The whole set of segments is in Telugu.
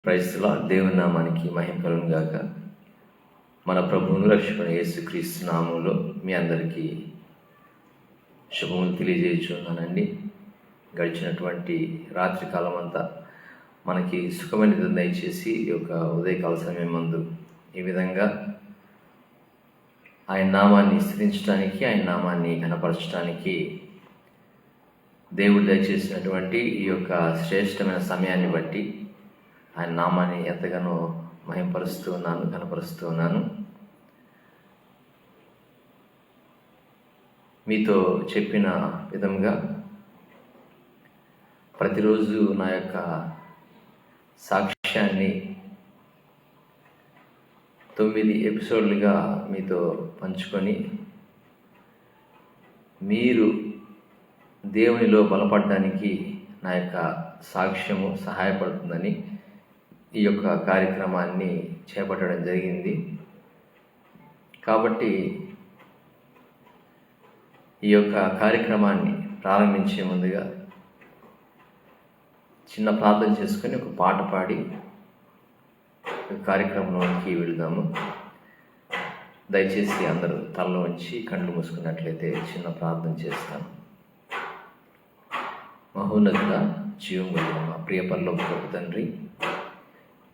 Praise the Lord. దేవుని నామానికి మహిమ కలుగును గాక. మన ప్రభువును రక్షకుని యేసుక్రీస్తు నామములో మీ అందరికీ శుభములు తెలియజేయుచున్నానండి. గడిచినటువంటి రాత్రి కాలం అంతా మనకి సుఖమైన నిద్ర దయచేసి ఈ యొక్క ఉదయకాల సమయం మందు ఈ విధంగా ఆయన నామాన్ని స్తుతించడానికి, ఆయన నామాన్ని ఘనపరచడానికి దేవుడు దయచేసినటువంటి ఈ యొక్క శ్రేష్టమైన సమయాన్ని బట్టి ఆయన నామాన్ని ఎంతగానో మహిమపరుస్తూ ఉన్నాను, ఘనపరుస్తూ ఉన్నాను. మీతో చెప్పిన విధంగా ప్రతిరోజు నా యొక్క సాక్ష్యాన్ని 9 ఎపిసోడ్లుగా మీతో పంచుకొని మీరు దేవునిలో బలపడడానికి నా యొక్క సాక్ష్యము సహాయపడుతుందని ఈ యొక్క కార్యక్రమాన్ని చేపట్టడం జరిగింది. కాబట్టి ఈ యొక్క కార్యక్రమాన్ని ప్రారంభించే ముందుగా చిన్న ప్రార్థన చేసుకొని ఒక పాట పాడి కార్యక్రమంలోకి వెళదాము. దయచేసి అందరూ తలలో ఉంచి కళ్ళు మూసుకున్నట్లయితే చిన్న ప్రార్థన చేస్తాను. మహోన్నత జీవం కలిగిన మా ప్రియ పరలోకపు తండ్రి,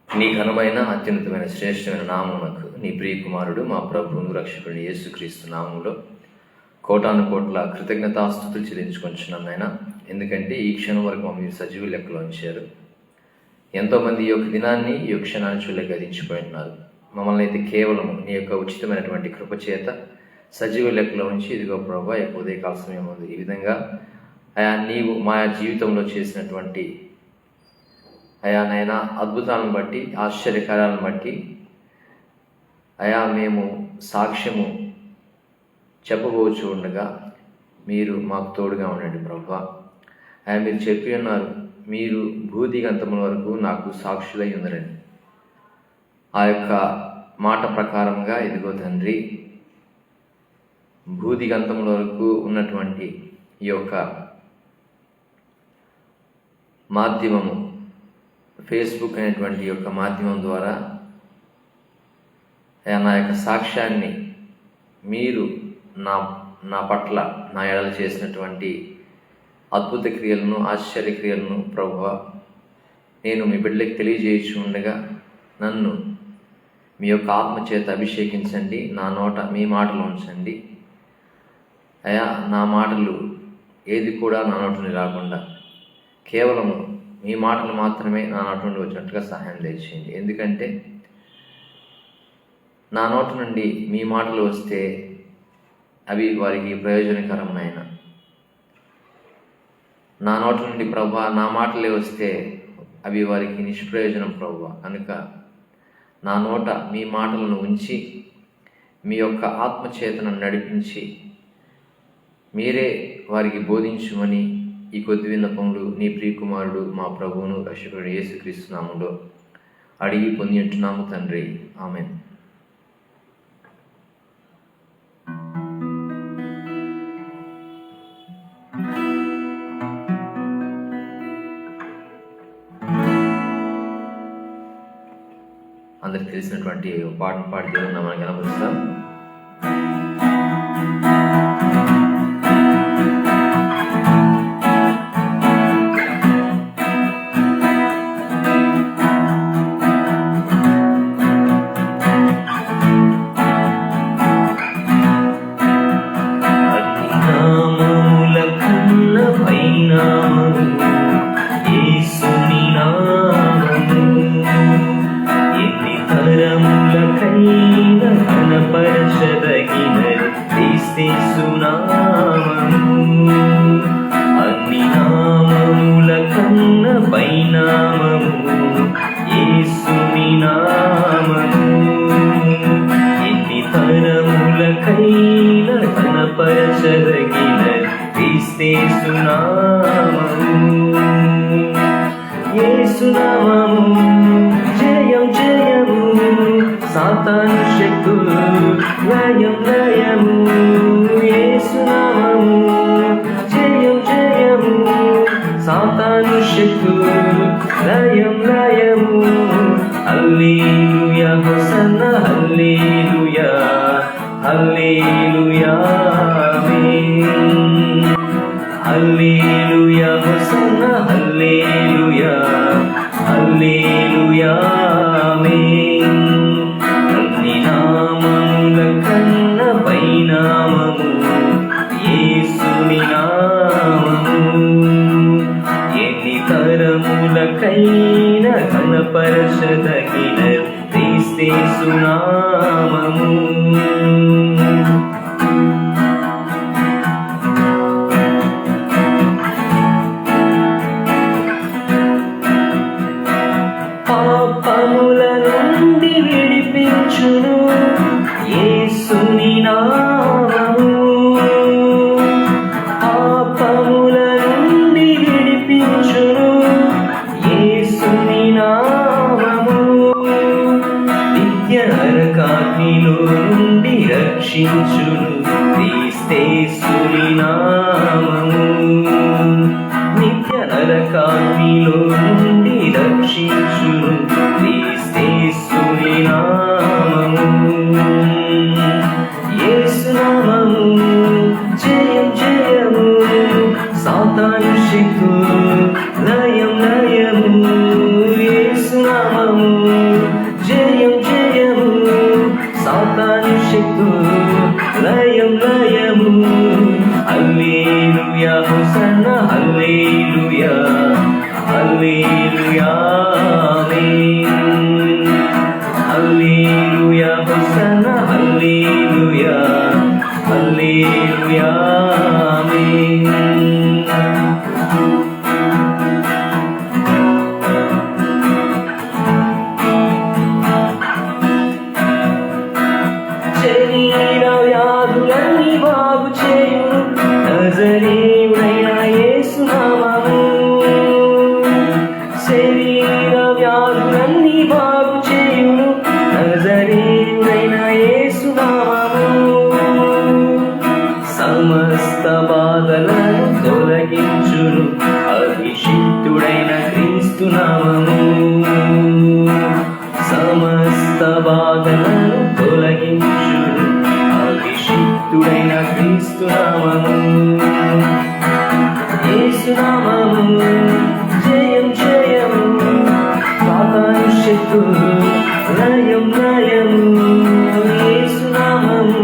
నీ ఘనమైన అత్యున్నతమైన శ్రేష్టమైన నామమునకు నీ ప్రియ కుమారుడు మా ప్రభువును రక్షకుడు యేసుక్రీస్తు నామములో కోటాను కోట్ల కృతజ్ఞతాస్తుతులు చెల్లించుకొంచున్నాం నాయన. ఎందుకంటే ఈ క్షణం వరకు మమ్మల్ని సజీవ లెక్కలో ఉంచారు. ఎంతోమంది ఈ యొక్క దినాన్ని, ఈ యొక్క క్షణాన్ని చూడగదించిపోయినారు. మమ్మల్ని అయితే కేవలం నీ యొక్క ఉచితమైనటువంటి కృపచేత సజీవ లెక్కలో ఉంచి ఇదిగో ప్రభా యొక్క ఉదయకాల సమయం ఉంది. ఈ విధంగా అయా నీవు మా జీవితంలో చేసినటువంటి అయా నైనా అద్భుతాలను బట్టి, ఆశ్చర్యకారాలను బట్టి అయా మేము సాక్ష్యము చెప్పబోచు ఉండగా మీరు మాకు తోడుగా ఉండండి ప్రభా. అయా మీరు చెప్పి ఉన్నారు, మీరు భూదిగంతముల వరకు నాకు సాక్షులై ఉందరని. ఆ యొక్క మాట ప్రకారంగా ఇదిగో తండ్రి, భూదిగంతముల వరకు ఉన్నటువంటి ఈ యొక్క మాధ్యమము, ఫేస్బుక్ అనేటువంటి యొక్క మాధ్యమం ద్వారా నా యొక్క సాక్ష్యాన్ని మీరు నా పట్ల నా ఎడల చేసినటువంటి అద్భుత క్రియలను, ఆశ్చర్య క్రియలను ప్రభువా నేను మీ బిడ్డలకు తెలియజేయచ్చు ఉండగా నన్ను మీ యొక్క ఆత్మచేత అభిషేకించండి. నా నోట మీ మాటలు ఉంచండి అయా. నా మాటలు ఏది కూడా నా నోట నుండి రాకుండా కేవలం మీ మాటలు మాత్రమే నా నోట నుండి వచ్చినట్టుగా సహాయం దయచేయండి. ఎందుకంటే నా నోట నుండి మీ మాటలు వస్తే అవి వారికి ప్రయోజనకరమైన, నా నోట నుండి ప్రభా నా మాటలే వస్తే అవి వారికి నిష్ప్రయోజనం ప్రభా. కనుక నా నోట మీ మాటలను ఉంచి మీ యొక్క ఆత్మచేతను నడిపించి మీరే వారికి బోధించుమని ఈ కొద్ది విన్నపములు నీ ప్రియకుమారుడు మా ప్రభువును రక్షకుడు యేసుక్రీస్తు నామములో అడిగి పొంది ఉంటున్నాము తండ్రి, ఆమేన్. అందరికి తెలిసినటువంటి పాటను పాడి దేవుని నామాన్ని కనపరుస్తాం. క్రీస్తే హల్లెలూయా ఆమేన్. హల్లెలూయా హోసన్నా హల్లెలూయా హల్లెలూయా ఆమేన్. అన్ని నామముల కన్న పైనామము యేసుని నామము. ఎన్ని తరములకైన ఘనపరచదగిన క్రీస్తేసు నామము. పాపముల నుండి విడిపించును యేసుని నామము. పాపముల నుండి విడిపించును యేసుని నామము. నిత్య నరకాగ్నిలో నుండి రక్షించును క్రీస్తేసుని నామము. నిత్య నరకాగ్నిలో నుండి రక్షించును క్రీస్తేసుని నామము. యేసు నామము జయం జయము. సాతాను శక్తులు లయం లయము. యేసు నామము జయం జయము. సాతాను శక్తులు లయం లయము. హల్లెలూయా హోసన్నా హల్లెలూయా హల్లెలూయా ఆమేన్. హల్లెలూయా హోసన్నా హల్లెలూయా హల్లెలూయా ఆమేన్. శరీర వ్యాధులన్నీ బాగు చేయును నజరేయుడైన యేసు నామము. శరీర వ్యాధులన్నీ బాగు చేయును నజరేయుడైన యేసు నామము. సమస్త బాధలను తొలగించును అభిషిక్తుడైన క్రీస్తు నామము. సమస్త బాధలను తొలగించును అభిషిక్తుడైన క్రీస్తు నామము. యేసు నామము జయం జయము. సాతాను శక్తులు లయం లయము. యేసు నామము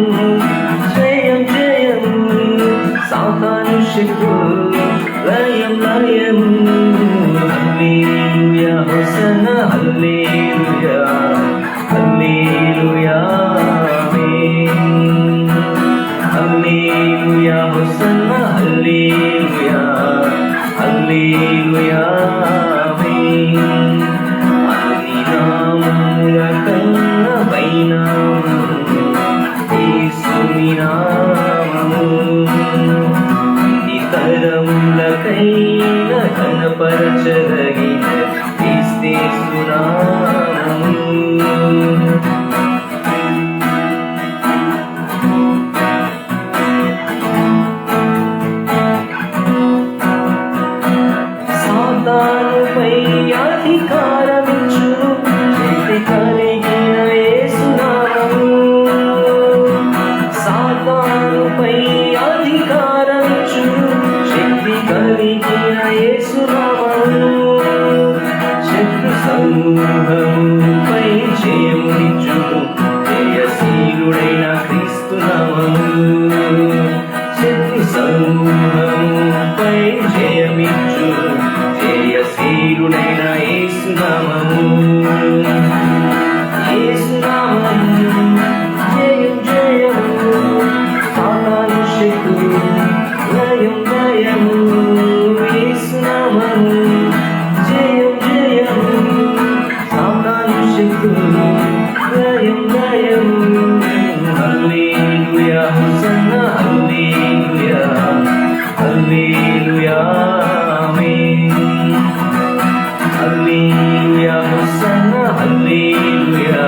జయం జయము. సాతాను శక్తులు లయం లయము. హల్లెలూయా హోసన్నా హల్లెలూయా హల్లెలూయా ఆమేన్. హల్లెలూయా హోసన్నా హల్లెలూయా హల్లెలూయా ఆమేన్. అన్ని నామముల కన్న పైనామము యేసుని నామము. ఇతరములకైన ఘనపరచదగిన క్రీస్తేసు నామము. సాతానుపై అధికారమిచ్చును శక్తి కలిగిన యేసు నామము. సాతానుపై అధికారమిచ్చును శక్తి కలిగిన యేసు నామము. శత్రు సమూహముపై జయమునిచ్చును జయశీలుడైన క్రీస్తు నామము. శత్రు సమూహముపై జయమిచ్చును జయశీలుడైన యేసు నామము. యేసు నామము జయం జయము. సాతాను శక్తులు లయం లయము. యేసు నామము జయం జయము. సాతాను శక్తులు లయం లయము. హల్లెలూయా హోసన్నా హల్లెలూయా హల్లెలూయా ఆమేన్. హల్లెలూయా హోసన్నా హల్లెలూయా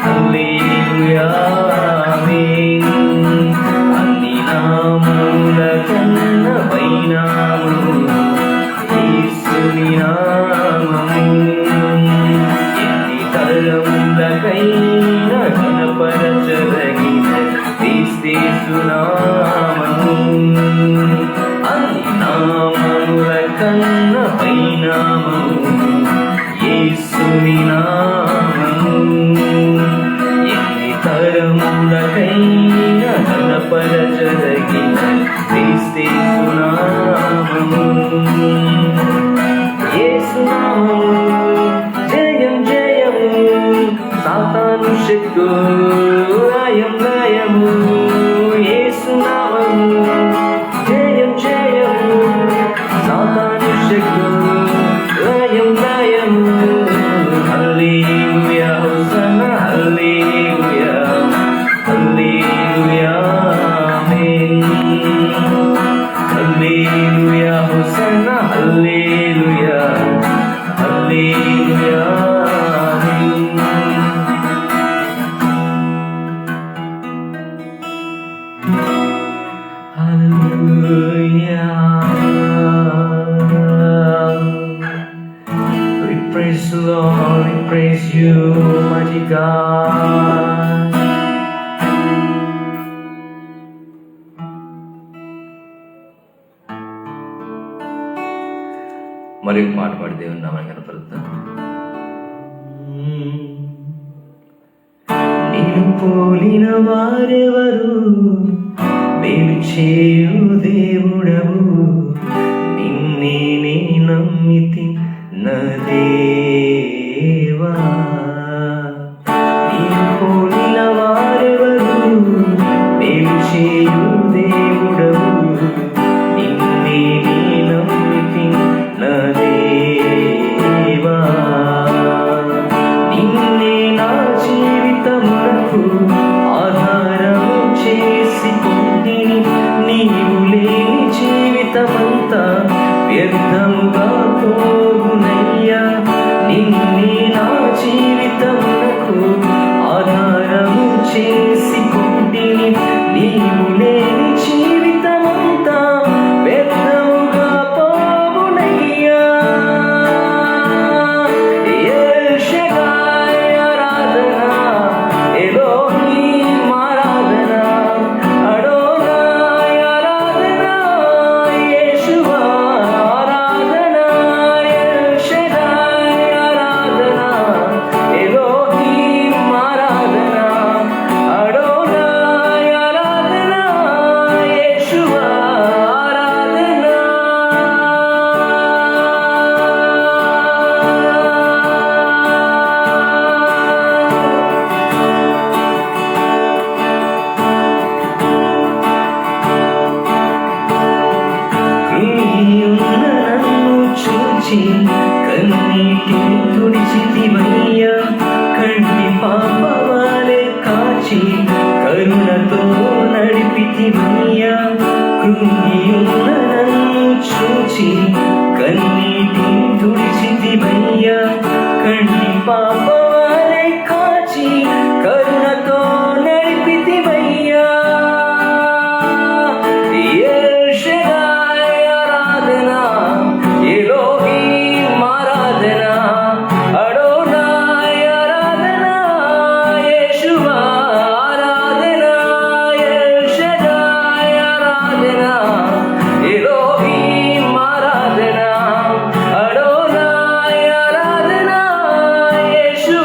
హల్లెలూయా ఆమేన్. అన్ని నామముల కన్న పైనామము యేసుని నామము. ఎన్ని తరములకైన ఘనపరచదగిన యేసునామము అన్ని నామముల కన్న పైనామము యేసుని నామము ఎన్ని తరములకైనా ఘనపరచదగిన క్రీస్తేసునామము యేసునామము జయం జయము సాతాను శక్తు లయం లయము యేసునామము జయం జయము సాతాను శక్తు లయం లయము హల్లెలూయా హోసన్నా హల్లెలూయా హల్లెలూయా ఆమేన్ హల్లెలూయా హోసన్నా హల్లెలూయా హల్లెలూయా ఆమేన్ We praise the Lord, we praise you, mighty God. మరి ఒక పాట పాడి దేవుని నామాన్ని కనపరుద్దాం. నిన్ను పోలిన వారెవరు, మేలు చేయు దేవుడవు, నిన్నే నే నమ్మితి నా దేవా. నిన్ను పోలిన వారెవరు, మేలు చేయు దేవుడవు, నిన్నే నే నమ్మితి నా దేవా. నిన్నే నా జీవితమునకు ఆధారము చేసుకుంటిని, నీవు లేని జీవితమంతా వ్యర్థముగా పోవునయ్యా. నిన్నే నా జీవితమునకు ఆధారము చేసుకుంటిని, నీవు లేని జీవితమంతా వ్యర్థముగా పోవునయ్యా. ఎల్ షడాయ్ ఆరాధన, ఎలోహీం ఆరాధన, అడోనాయ్ ఆరాధన, యేషువా ఆరాధన. ఎల్ షడాయ్ ఆరాధన, ఎలోహీం ఆరాధన, అడోనాయ్ ఆరాధన, యేషువా ఆరాధన. కృంగియున్న నన్ను చూచి కన్నీటిని తుడిచితివయ్యా. కంటి పాపవాలే కాచి కరుణతో నడిపితివయ్యా. కృంగియున్న నన్ను చూచి కన్నీటిని తుడిచితివయ్యా. కంటి పాపవాలే కాచి కరుణతో నడిపితివయ్యా. ఎల్ షడాయ్ ఆరాధన, ఎలోహీం ఆరాధన, అడోనాయ్ ఆరాధన, యేషువా ఆరాధన. ఎల్ షడాయ్ ఆరాధన, ఎలోహీం ఆరాధన, అడోనాయ్ ఆరాధన, యేషువా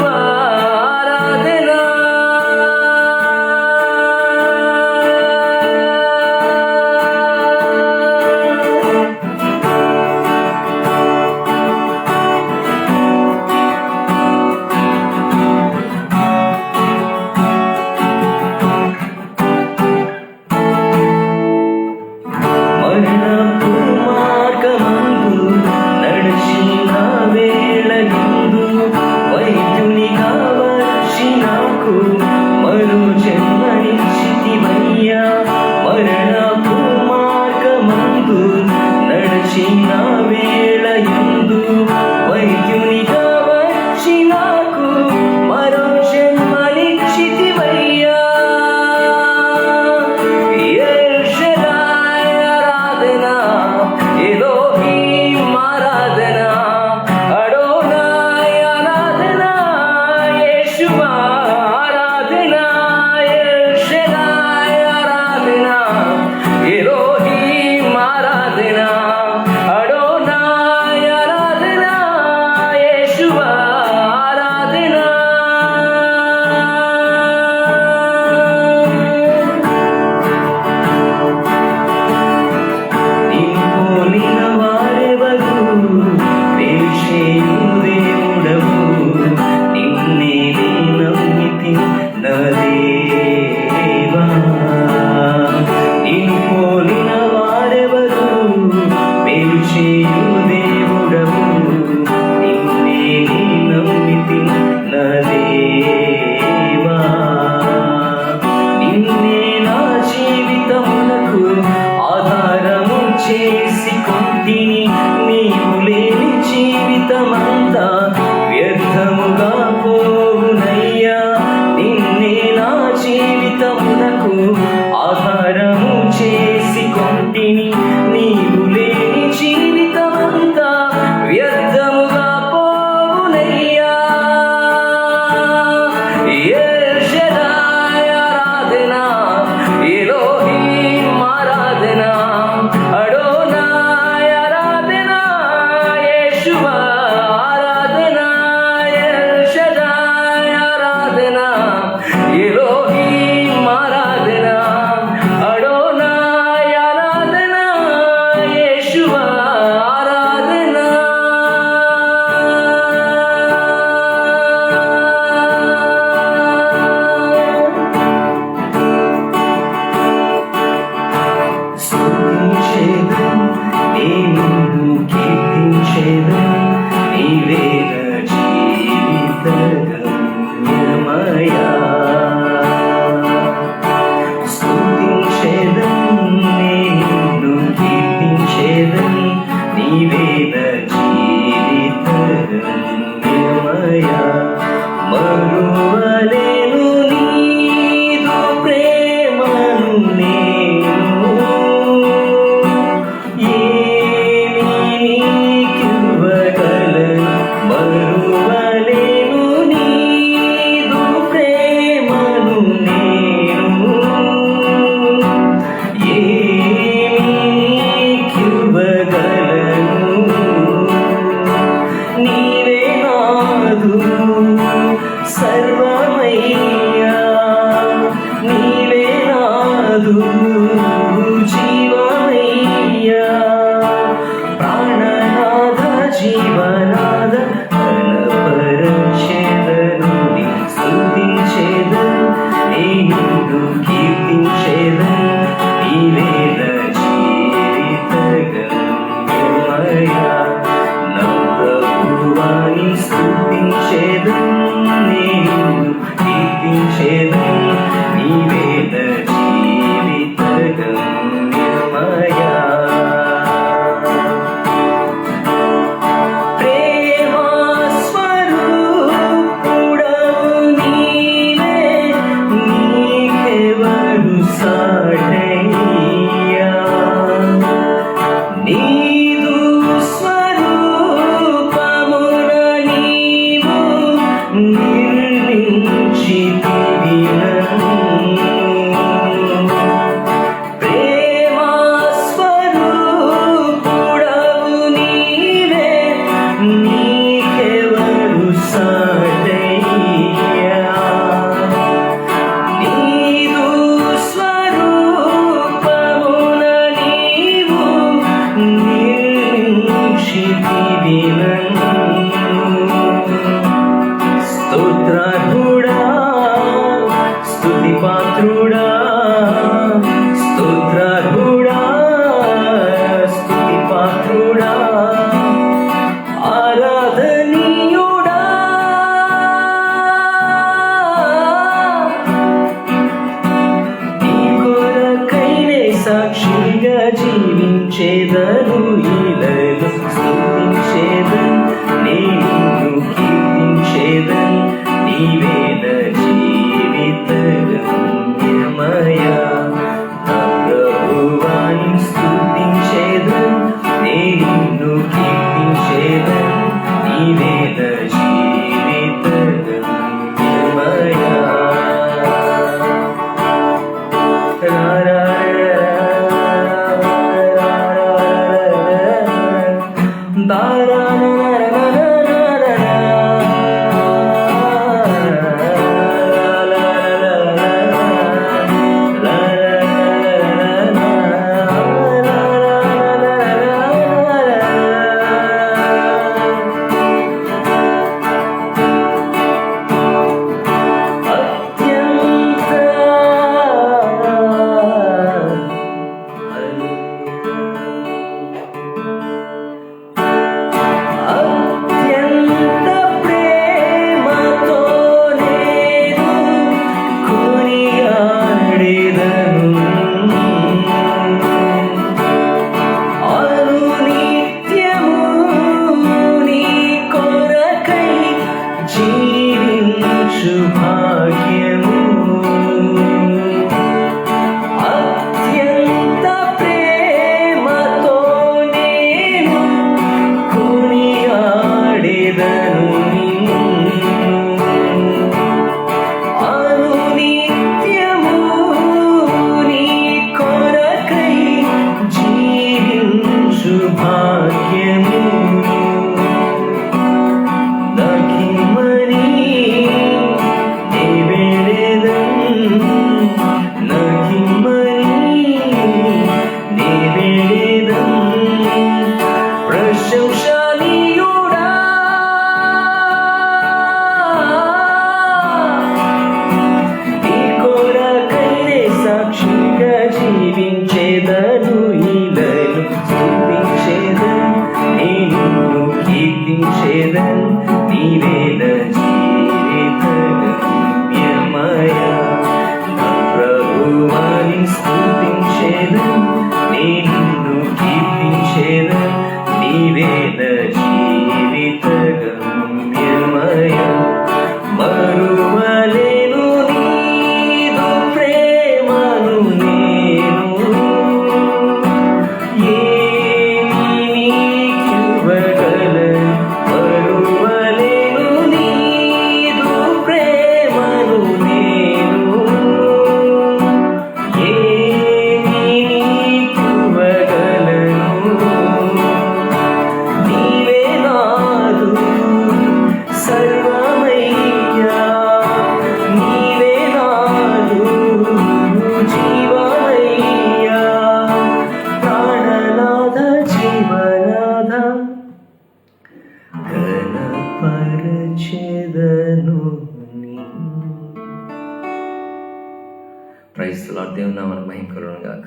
ప్రైజ్ ది లార్డ్. దేవుని నామమునకు మహిమ కలుగును గాక.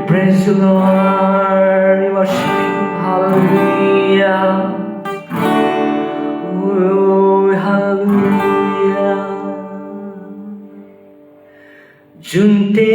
Praise the Lord, we worship Him, hallelujah, oh hallelujah. Junte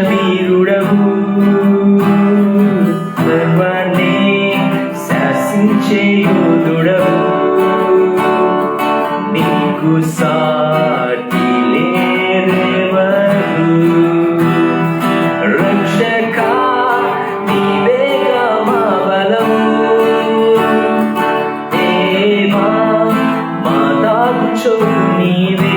వీరుడవు, సర్వాన్ని శాసించే యోధుడవు, నీకు సాటి లేరెవరు. రక్షక నీవేగా మా బలము, దేవా మా దాగుచోటు నీవే.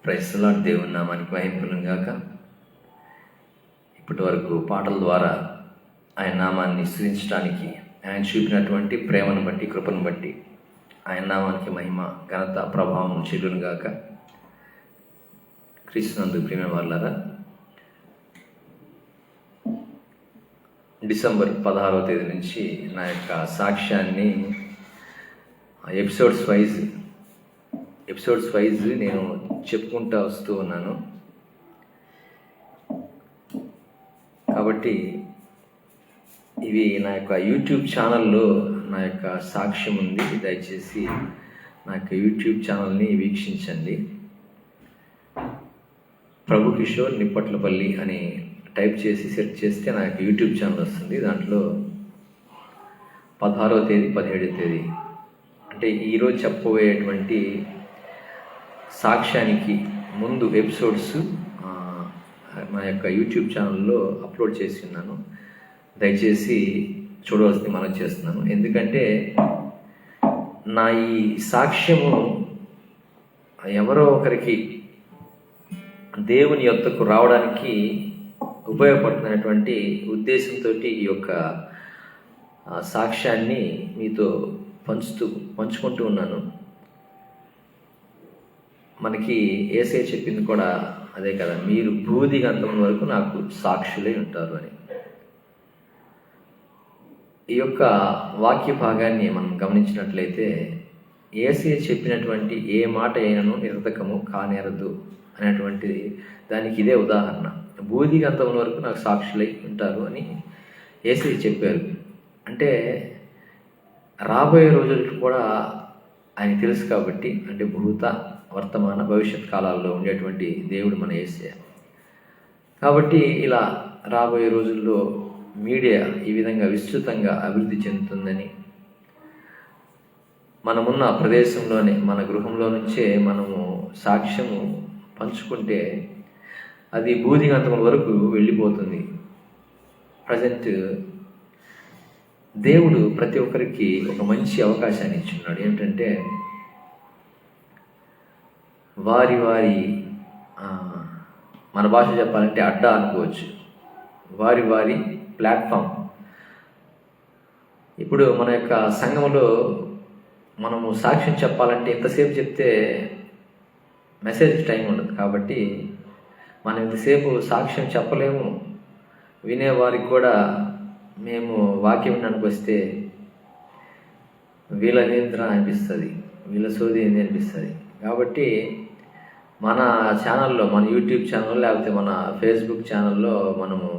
Praise the Lord. దేవుని నామానికి మహిమ కలుగును గాక. ఇప్పటి వరకు పాటల ద్వారా ఆయన నామాన్ని స్తుతించడానికి, ఆయన చూపినటువంటి ప్రేమను బట్టి, కృపను బట్టి ఆయన నామానికి మహిమ, ఘనత, ప్రభావం చెల్లును గాక. క్రీస్తునందు ప్రియమైన వారలారా, డిసెంబర్ 16వ తేదీ నుంచి నా యొక్క సాక్ష్యాన్ని ఎపిసోడ్స్ వైజ్ నేను చెప్పుకుంటూ వస్తూ ఉన్నాను. కాబట్టి ఇవి నా యొక్క యూట్యూబ్ ఛానల్లో నా యొక్క సాక్ష్యం ఉంది. దయచేసి నా యొక్క యూట్యూబ్ ఛానల్ని వీక్షించండి. ప్రభు కిషోర్ నిప్పట్లపల్లి అని టైప్ చేసి సెర్చ్ చేస్తే నా యొక్క యూట్యూబ్ ఛానల్ వస్తుంది. దాంట్లో 16వ తేదీ 17వ తేదీ అంటే ఈరోజు చెప్పబోయేటువంటి సాక్ష్యానికి ముందు ఎపిసోడ్స్ నా యొక్క యూట్యూబ్ ఛానల్లో అప్లోడ్ చేసి ఉన్నాను. దయచేసి చూడవలసింది మనం చేస్తున్నాను. ఎందుకంటే నా ఈ సాక్ష్యము ఎవరో ఒకరికి దేవుని యొద్దకు రావడానికి ఉపయోగపడుతున్నటువంటి ఉద్దేశంతో ఈ యొక్క సాక్ష్యాన్ని మీతో పంచుకుంటూ ఉన్నాను. మనకి యేసయ్య చెప్పింది కూడా అదే కదా, మీరు భూదిగంతం వరకు నాకు సాక్షులై ఉంటారు అని. ఈ యొక్క వాక్య భాగాన్ని మనం గమనించినట్లయితే యేసయ్య చెప్పినటువంటి ఏ మాట అయినను నిరర్ధకము కానేరదు అనేటువంటి దానికి ఇదే ఉదాహరణ. భూదిగంతం వరకు నాకు సాక్షులై ఉంటారు అని యేసయ్య చెప్పారు. అంటే రాబోయే రోజులకు కూడా ఆయన తెలుసు కాబట్టి, అంటే భూత, వర్తమాన, భవిష్యత్ కాలాల్లో ఉండేటువంటి దేవుడు మన యేసయ్య. కాబట్టి ఇలా రాబోయే రోజుల్లో మీడియా ఈ విధంగా విస్తృతంగా అభివృద్ధి చెందుతుందని, మనమున్న ప్రదేశంలోనే, మన గృహంలో నుంచే మనము సాక్ష్యము పంచుకుంటే అది భూదిగంతముల వరకు వెళ్ళిపోతుంది. ప్రజెంట్ దేవుడు ప్రతి ఒక్కరికి ఒక మంచి అవకాశాన్ని ఇచ్చున్నాడు. ఏంటంటే వారి వారి మన భాష చెప్పాలంటే అడ్డా అనుకోవచ్చు, వారి వారి ప్లాట్ఫామ్. ఇప్పుడు మన యొక్క సంఘంలో మనము సాక్ష్యం చెప్పాలంటే ఎంతసేపు చెప్తే మెసేజ్ టైం ఉండదు. కాబట్టి మనం ఇంతసేపు సాక్ష్యం చెప్పలేము. వినేవారికి కూడా మేము వాక్యం వినడానికి వస్తే వీళ్ళ నియంత్రణ అనిపిస్తుంది, వీళ్ళ సోది ఏంది అనిపిస్తుంది. కాబట్టి మన ఛానల్లో, మన యూట్యూబ్ ఛానల్లో లేకపోతే మన ఫేస్బుక్ ఛానల్లో మనము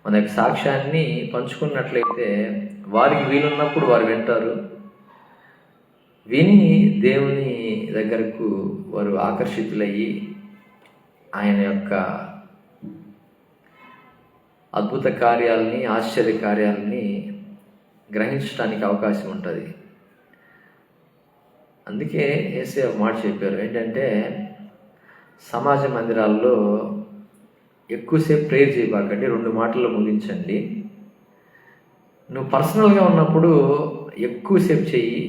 మన యొక్క సాక్ష్యాన్ని పంచుకున్నట్లయితే వారికి వీలున్నప్పుడు వారు వింటారు. విని దేవుని దగ్గరకు వారు ఆకర్షితులయ్యి ఆయన యొక్క అద్భుత కార్యాలని, ఆశ్చర్య కార్యాలని గ్రహించడానికి అవకాశం ఉంటుంది. అందుకే యేసయ్య ఒక మాట చెప్పారు, ఏంటంటే సమాజ మందిరాల్లో ఎక్కువసేపు ప్రేయర్ చేయబాకండి, 2 మాటల్లో ముగించండి. నువ్వు పర్సనల్గా ఉన్నప్పుడు ఎక్కువసేపు చెయ్యి,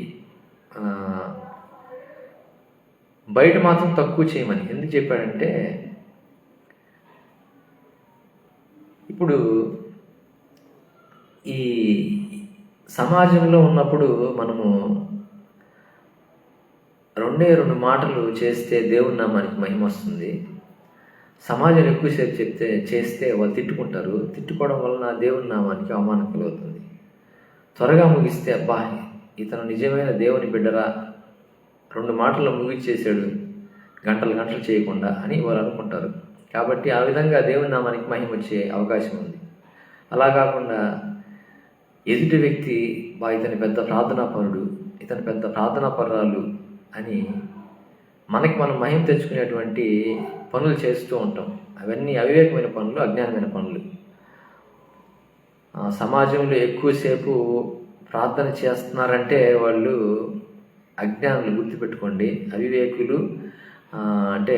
బయట మాత్రం తక్కువ చేయమని. ఎందుకు చెప్పాడంటే ఇప్పుడు ఈ సమాజంలో ఉన్నప్పుడు మనము 2 మాటలు చేస్తే దేవుని నామానికి మహిమ వస్తుంది. సమాజం ఎక్కువసేపు చేస్తే వాళ్ళు తిట్టుకుంటారు. తిట్టుకోవడం వలన దేవుని నామానికి అవమానం కలుగుతుంది. త్వరగా ముగిస్తే అబ్బా ఇతను నిజమైన దేవుని బిడ్డరా, 2 మాటల్లో ముగిచ్చేసాడు, గంటలు చేయకుండా అని వారు అనుకుంటారు. కాబట్టి ఆ విధంగా దేవుని నామానికి మహిమ వచ్చే అవకాశం ఉంది. అలా కాకుండా ఎదుటి వ్యక్తి ఇతని పెద్ద ప్రార్థనాపరుడు, ఇతని పెద్ద ప్రార్థనాపరురాలు అని మనకి మనం మహిమ తెచ్చుకునేటువంటి పనులు చేస్తూ ఉంటాం. అవన్నీ అవివేకమైన పనులు, అజ్ఞానమైన పనులు. సమాజంలో ఎక్కువసేపు ప్రార్థన చేస్తున్నారంటే వాళ్ళు అజ్ఞానులు, గుర్తుపెట్టుకోండి. అవివేకులు అంటే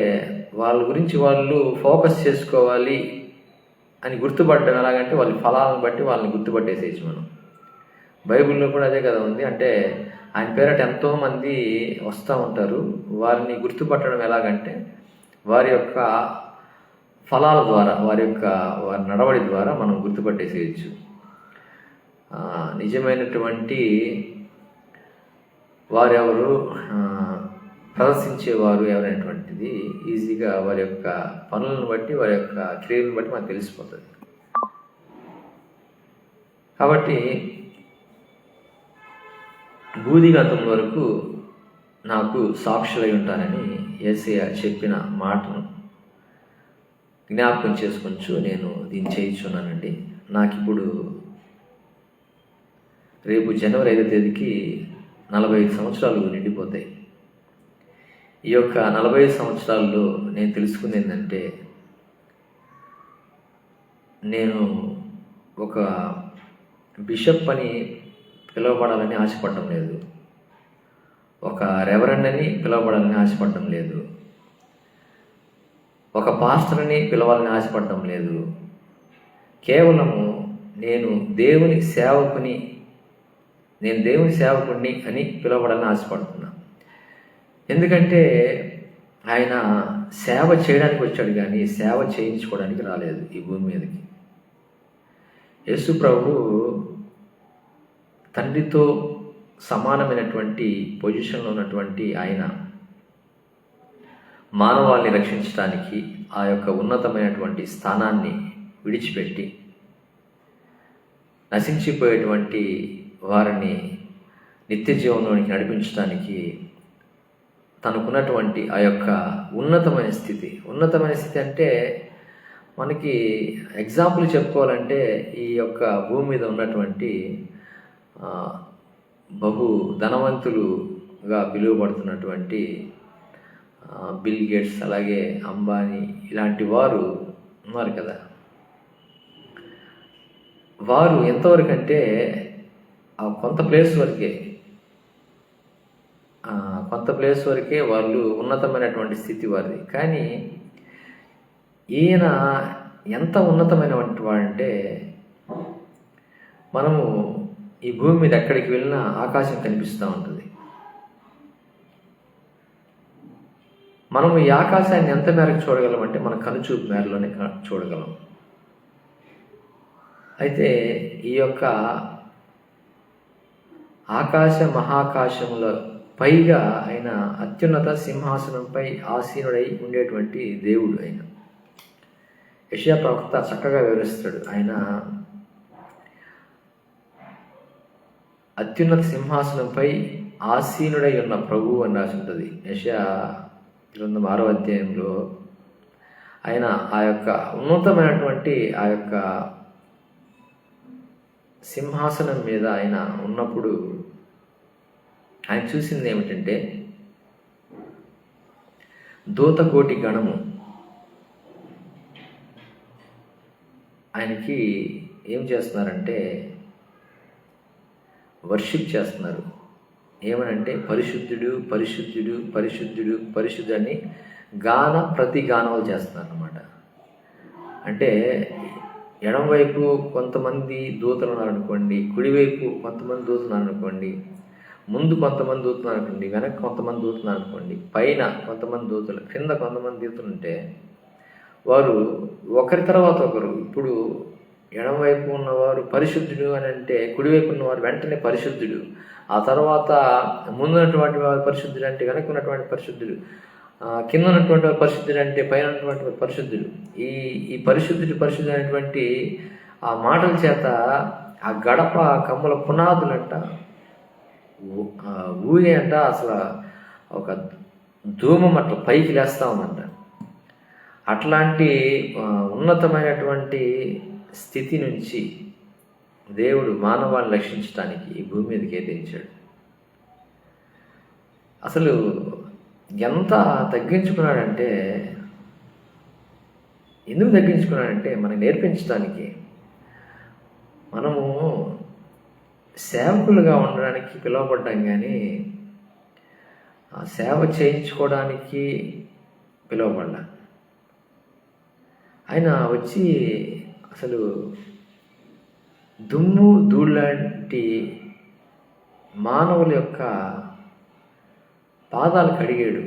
వాళ్ళ గురించి వాళ్ళు ఫోకస్ చేసుకోవాలి అని గుర్తుపట్టడం ఎలాగంటే వాళ్ళ ఫలాలను బట్టి వాళ్ళని గుర్తుపట్టేసేయచ్చు మనం. బైబిల్లో కూడా అదే కదా ఉంది. అంటే ఆయన పేరట ఎంతోమంది వస్తూ ఉంటారు. వారిని గుర్తుపట్టడం ఎలాగంటే వారి యొక్క ఫలాల ద్వారా, వారి నడవడి ద్వారా మనం గుర్తుపట్టేసేయచ్చు. నిజమైనటువంటి వారెవరు, ప్రదర్శించేవారు ఎవరైనటువంటిది ఈజీగా వారి యొక్క పనులను బట్టి, వారి యొక్క క్రియలను బట్టి మనకు తెలిసిపోతుంది. కాబట్టి భూదిగంతం వరకు నాకు సాక్షులై ఉంటానని యేసయ్య చెప్పిన మాటను జ్ఞాపకం చేసుకొంచు నేను దీన్ని చేయించున్నానండి. నాకు ఇప్పుడు రేపు జనవరి 5వ తేదీకి 45 సంవత్సరాలు నిండిపోతాయి. ఈ యొక్క 45 సంవత్సరాల్లో నేను తెలుసుకుంది ఏంటంటే, నేను ఒక బిషప్ అని పిలువబడాలని ఆశపడడం లేదు, ఒక రెవరెండ్ అని పిలువబడాలని ఆశపడడం లేదు, ఒక పాస్టర్ని పిలవాలని ఆశపడడం లేదు. కేవలము నేను దేవుని సేవకుని అని పిలవబడాలని ఆశపడుతున్నా. ఎందుకంటే ఆయన సేవ చేయడానికి వచ్చాడు కానీ సేవ చేయించుకోవడానికి రాలేదు ఈ భూమి మీదకి. యేసు ప్రభు తండ్రితో సమానమైనటువంటి పొజిషన్లో ఉన్నటువంటి ఆయన మానవాళిని రక్షించడానికి ఆ యొక్క ఉన్నతమైనటువంటి స్థానాన్ని విడిచిపెట్టి నశించిపోయేటువంటి వారిని నిత్య జీవంలోనికి నడిపించడానికి తనకున్నటువంటి ఆ యొక్క ఉన్నతమైన స్థితి అంటే మనకి ఎగ్జాంపుల్ చెప్పుకోవాలంటే ఈ యొక్క భూమి మీద ఉన్నటువంటి బహు ధనవంతులుగా పిలువబడుతున్నటువంటి బిల్ గేట్స్, అలాగే అంబానీ ఇలాంటి వారు ఉన్నారు కదా. వారు ఎంతవరకు అంటే కొంత ప్లేస్ వరకే, కొంత ప్లేస్ వరకే వాళ్ళు ఉన్నతమైనటువంటి స్థితి వారిది. కానీ ఈయన ఎంత ఉన్నతమైనటువంటి వాడంటే, మనము ఈ భూమి మీద ఎక్కడికి వెళ్ళినా ఆకాశం కనిపిస్తూ ఉంటుంది. మనము ఈ ఆకాశాన్ని ఎంత మేరకు చూడగలం అంటే మన కనుచూపు మేరలోనే చూడగలం. అయితే ఈ యొక్క ఆకాశ మహాకాశముల పైగా ఆయన అత్యున్నత సింహాసనంపై ఆసీనుడై ఉండేటువంటి దేవుడు ఆయన. యెషయా ప్రవక్త చక్కగా వివరిస్తాడు. ఆయన అత్యున్నత సింహాసనంపై ఆసీనుడై ఉన్న ప్రభువు అని రాసి ఉంటుంది. యెషయా గ్రంథం 6వ అధ్యాయంలో ఆయన ఆ యొక్క ఉన్నతమైనటువంటి ఆ యొక్క సింహాసనం మీద ఆయన ఉన్నప్పుడు ఆయన చూసింది ఏమిటంటే, దూతకోటి గణము ఆయనకి ఏం చేస్తున్నారంటే వర్షిప్ చేస్తున్నారు. ఏమనంటే పరిశుద్ధుడు పరిశుద్ధుడు పరిశుద్ధుడు పరిశుద్ధుడు అని ప్రతి గానాలు చేస్తున్నారు అన్నమాట. అంటే ఎడమవైపు కొంతమంది దూతలు ఉన్నారనుకోండి, కుడివైపు కొంతమంది దూతలు ఉన్నారనుకోండి, ముందు కొంతమంది దూతలు అనుకోండి, వెనక్కి కొంతమంది దూతలు అనుకోండి, పైన కొంతమంది దూతలు, కింద కొంతమంది దూతలు ఉంటే వారు ఒకరి తర్వాత ఒకరు, ఇప్పుడు ఎడమవైపు ఉన్నవారు పరిశుద్ధుడు అని అంటే కుడివైపు ఉన్నవారు వెంటనే పరిశుద్ధుడు, ఆ తర్వాత ముందున్నటువంటి వారు పరిశుద్ధుడు అంటే వెనక్కి ఉన్నటువంటి పరిశుద్ధుడు, కింద ఉన్నటువంటి వారు పరిశుద్ధుడు అంటే పైన ఉన్నటువంటి వారు పరిశుద్ధుడు. ఈ పరిశుద్ధుడు పరిశుద్ధుడు అనేటువంటి ఆ మాటల చేత ఆ గడప కమ్ముల పునాదులంట ఊగే అంట, అసలు ఒక ధూమం అట్లా పైకి లేస్తూ ఉందంట. అట్లాంటి ఉన్నతమైనటువంటి స్థితి నుంచి దేవుడు మానవాన్ని రక్షించడానికి ఈ భూమి మీదకి ఎదించాడు. అసలు ఎంత తగ్గించుకున్నాడంటే, ఎందుకు తగ్గించుకున్నాడంటే మనకి నేర్పించడానికి. మనము సేవకులుగా ఉండడానికి పిలువబడ్డాం, కానీ ఆ సేవ చేయించుకోవడానికి పిలువబడ్డా. ఆయన వచ్చి అసలు దుమ్ము ధూళిలాంటి మానవుల యొక్క పాదాలు కడిగాడు.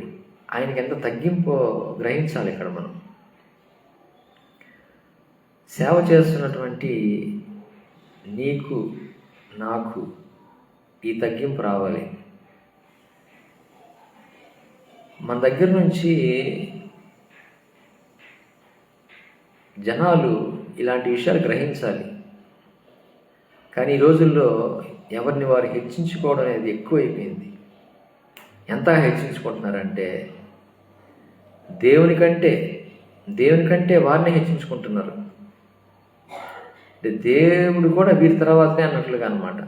ఆయనకి ఎంత తగ్గింపో గ్రహించాలి. ఇక్కడ మనం సేవ చేస్తున్నటువంటి నీకు నాకు ఈ తగ్గింపు రావాలి. మన దగ్గర నుంచి జనాలు ఇలాంటి విషయాలు గ్రహించాలి. కానీ ఈ రోజుల్లో ఎవరిని వారు హెచ్చించుకోవడం అనేది ఎక్కువైపోయింది. ఎంతగా హెచ్చించుకుంటున్నారంటే దేవుని కంటే వారిని హెచ్చించుకుంటున్నారు. అంటే దేవుడు కూడా వీరి తర్వాతనే అన్నట్లుగా అన్నమాట.